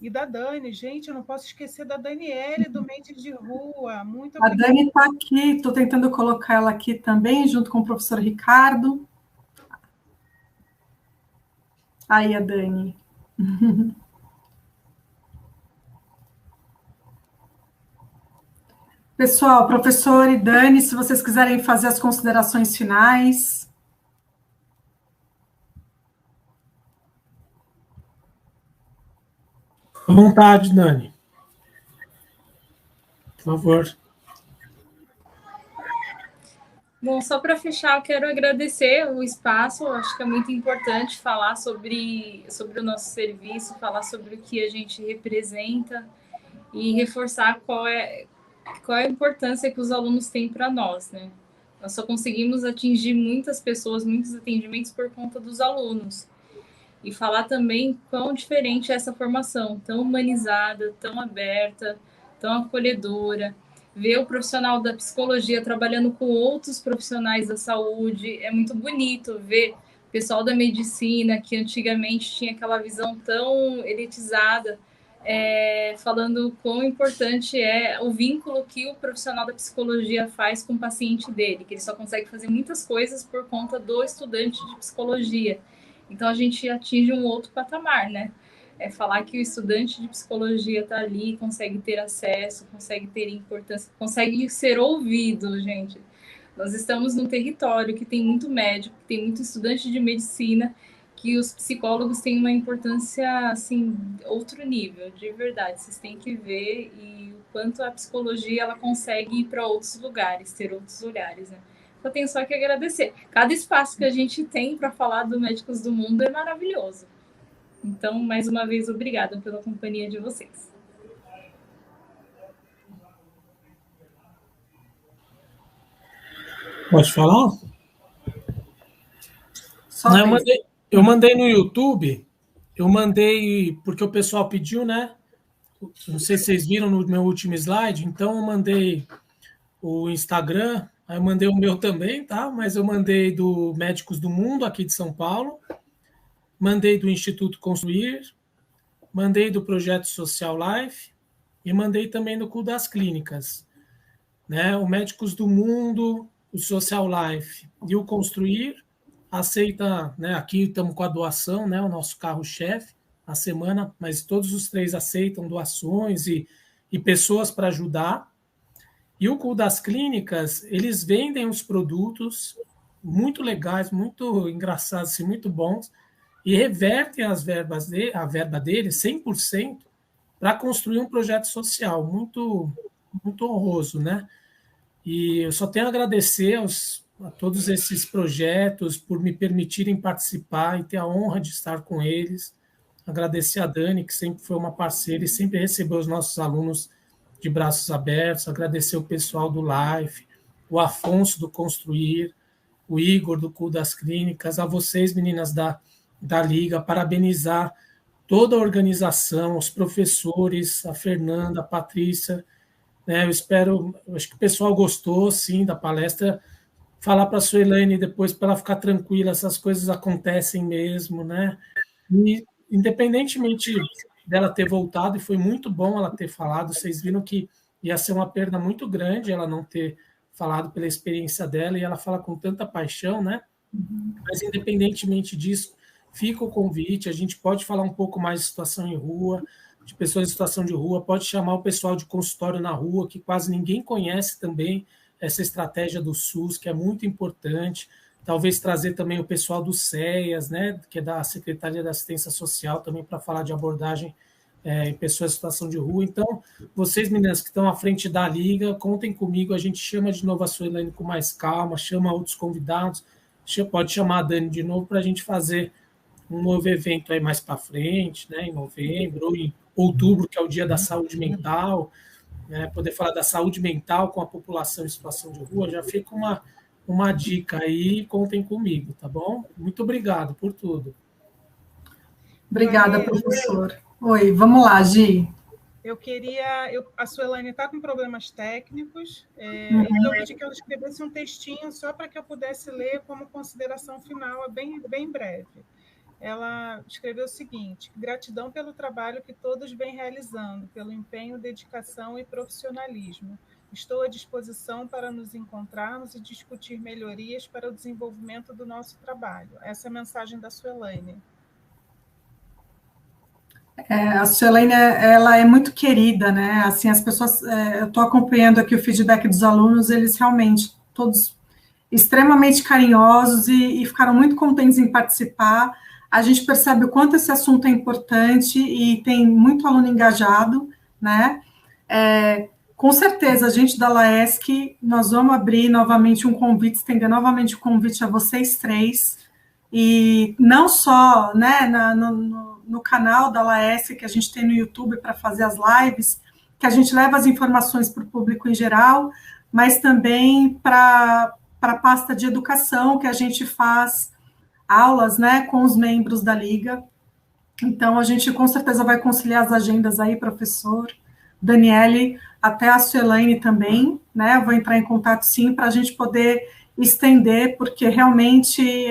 E da Dani, gente, eu não posso esquecer da Daniele, do Mentes de Rua. Muito obrigada. A Dani está aqui, estou tentando colocar ela aqui também, junto com o professor Ricardo. Aí, a Dani. Pessoal, professor e Dani, se vocês quiserem fazer as considerações finais. À vontade, Dani. Por favor. Bom, só para fechar, eu quero agradecer o espaço. Acho que é muito importante falar sobre o nosso serviço, falar sobre o que a gente representa e reforçar qual é a importância que os alunos têm para nós, né? Nós só conseguimos atingir muitas pessoas, muitos atendimentos por conta dos alunos. E falar também quão diferente é essa formação, tão humanizada, tão aberta, tão acolhedora. Ver o profissional da psicologia trabalhando com outros profissionais da saúde é muito bonito. Ver o pessoal da medicina, que antigamente tinha aquela visão tão elitizada, falando o quão importante é o vínculo que o profissional da psicologia faz com o paciente dele, que ele só consegue fazer muitas coisas por conta do estudante de psicologia. Então, a gente atinge um outro patamar, né? Falar que o estudante de psicologia está ali, consegue ter acesso, consegue ter importância, consegue ser ouvido, gente. Nós estamos num território que tem muito médico, que tem muito estudante de medicina, que os psicólogos têm uma importância, assim, outro nível, de verdade. Vocês têm que ver e o quanto a psicologia ela consegue ir para outros lugares, ter outros olhares, né? Eu tenho só que agradecer. Cada espaço que a gente tem para falar do Médicos do Mundo é maravilhoso. Então, mais uma vez, obrigada pela companhia de vocês. Pode falar? Não, eu mandei no YouTube, porque o pessoal pediu, né? Não sei se vocês viram no meu último slide, então eu mandei o Instagram, aí eu mandei o meu também, tá? Mas eu mandei do Médicos do Mundo, aqui de São Paulo, mandei do Instituto Construir, mandei do Projeto Social Life e mandei também do CU das Clínicas. Né? O Médicos do Mundo, o Social Life e o Construir aceita, né? Aqui estamos com a doação, né? O nosso carro-chefe, a semana, mas todos os três aceitam doações e pessoas para ajudar. E o CU das Clínicas, eles vendem os produtos muito legais, muito engraçados, assim, muito bons, e revertem a verba deles, 100%, para construir um projeto social muito, muito honroso, né? E eu só tenho a agradecer a todos esses projetos por me permitirem participar e ter a honra de estar com eles. Agradecer a Dani, que sempre foi uma parceira e sempre recebeu os nossos alunos de braços abertos, agradecer o pessoal do Life, o Afonso do Construir, o Igor do Cu das Clínicas, a vocês, meninas da Liga, parabenizar toda a organização, os professores, a Fernanda, a Patrícia, né? Acho que o pessoal gostou, sim, da palestra. Falar para a Suelaine depois, para ela ficar tranquila, essas coisas acontecem mesmo, né? E, independentemente dela ter voltado, e foi muito bom ela ter falado, vocês viram que ia ser uma perda muito grande ela não ter falado pela experiência dela, e ela fala com tanta paixão, né? Mas, independentemente disso, fica o convite, a gente pode falar um pouco mais de situação em rua, de pessoas em situação de rua, pode chamar o pessoal de consultório na rua, que quase ninguém conhece também essa estratégia do SUS, que é muito importante, talvez trazer também o pessoal do SEAS, né, que é da Secretaria da Assistência Social, também para falar de abordagem em pessoas em situação de rua. Então, vocês, meninas, que estão à frente da Liga, contem comigo, a gente chama de novo a Suelaine com mais calma, chama outros convidados, pode chamar a Dani de novo para a gente fazer um novo evento aí mais para frente, né, em novembro ou em outubro, que é o Dia da Saúde Mental, né, poder falar da saúde mental com a população em situação de rua, já fica uma dica aí, contem comigo, tá bom? Muito obrigado por tudo. Obrigada, professor. Oi, vamos lá, Gi. A Suelaine está com problemas técnicos, então eu pedi que ela escrevesse um textinho só para que eu pudesse ler como consideração final, bem, bem breve. Ela escreveu o seguinte: gratidão pelo trabalho que todos vêm realizando, pelo empenho, dedicação e profissionalismo. Estou à disposição para nos encontrarmos e discutir melhorias para o desenvolvimento do nosso trabalho. Essa é a mensagem da Suelaine. A Suelaine, ela é muito querida, né? Assim, as pessoas, eu estou acompanhando aqui o feedback dos alunos, eles realmente, todos extremamente carinhosos e ficaram muito contentes em participar. A gente percebe o quanto esse assunto é importante e tem muito aluno engajado, né? Com certeza, a gente da LAESC, nós vamos abrir novamente um convite, estender novamente o convite a vocês três, e não só, né, no canal da LAESC que a gente tem no YouTube para fazer as lives, que a gente leva as informações para o público em geral, mas também para a pasta de educação, que a gente faz aulas, né, com os membros da Liga. Então, a gente com certeza vai conciliar as agendas aí, professor, Daniele, até a Suelaine também, né, eu vou entrar em contato sim, para a gente poder estender, porque realmente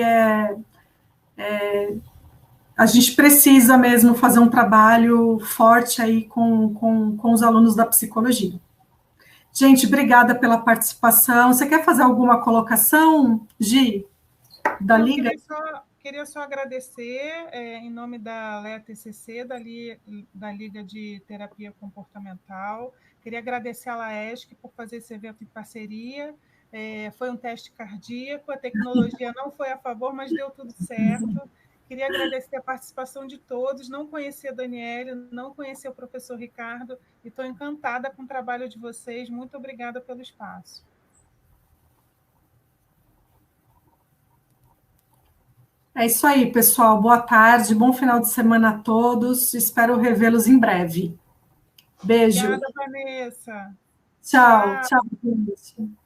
a gente precisa mesmo fazer um trabalho forte aí com os alunos da psicologia. Gente, obrigada pela participação. Você quer fazer alguma colocação, Gi, da Liga? Queria só agradecer, em nome da LEA-TCC, da Liga de Terapia Comportamental. Queria agradecer a LAESC por fazer esse evento em parceria. Foi um teste cardíaco, a tecnologia não foi a favor, mas deu tudo certo. Queria agradecer a participação de todos, não conhecia a Daniele, não conhecia o professor Ricardo, e estou encantada com o trabalho de vocês. Muito obrigada pelo espaço. É isso aí, pessoal. Boa tarde, bom final de semana a todos. Espero revê-los em breve. Beijo. Obrigada, Vanessa. Tchau. Tchau.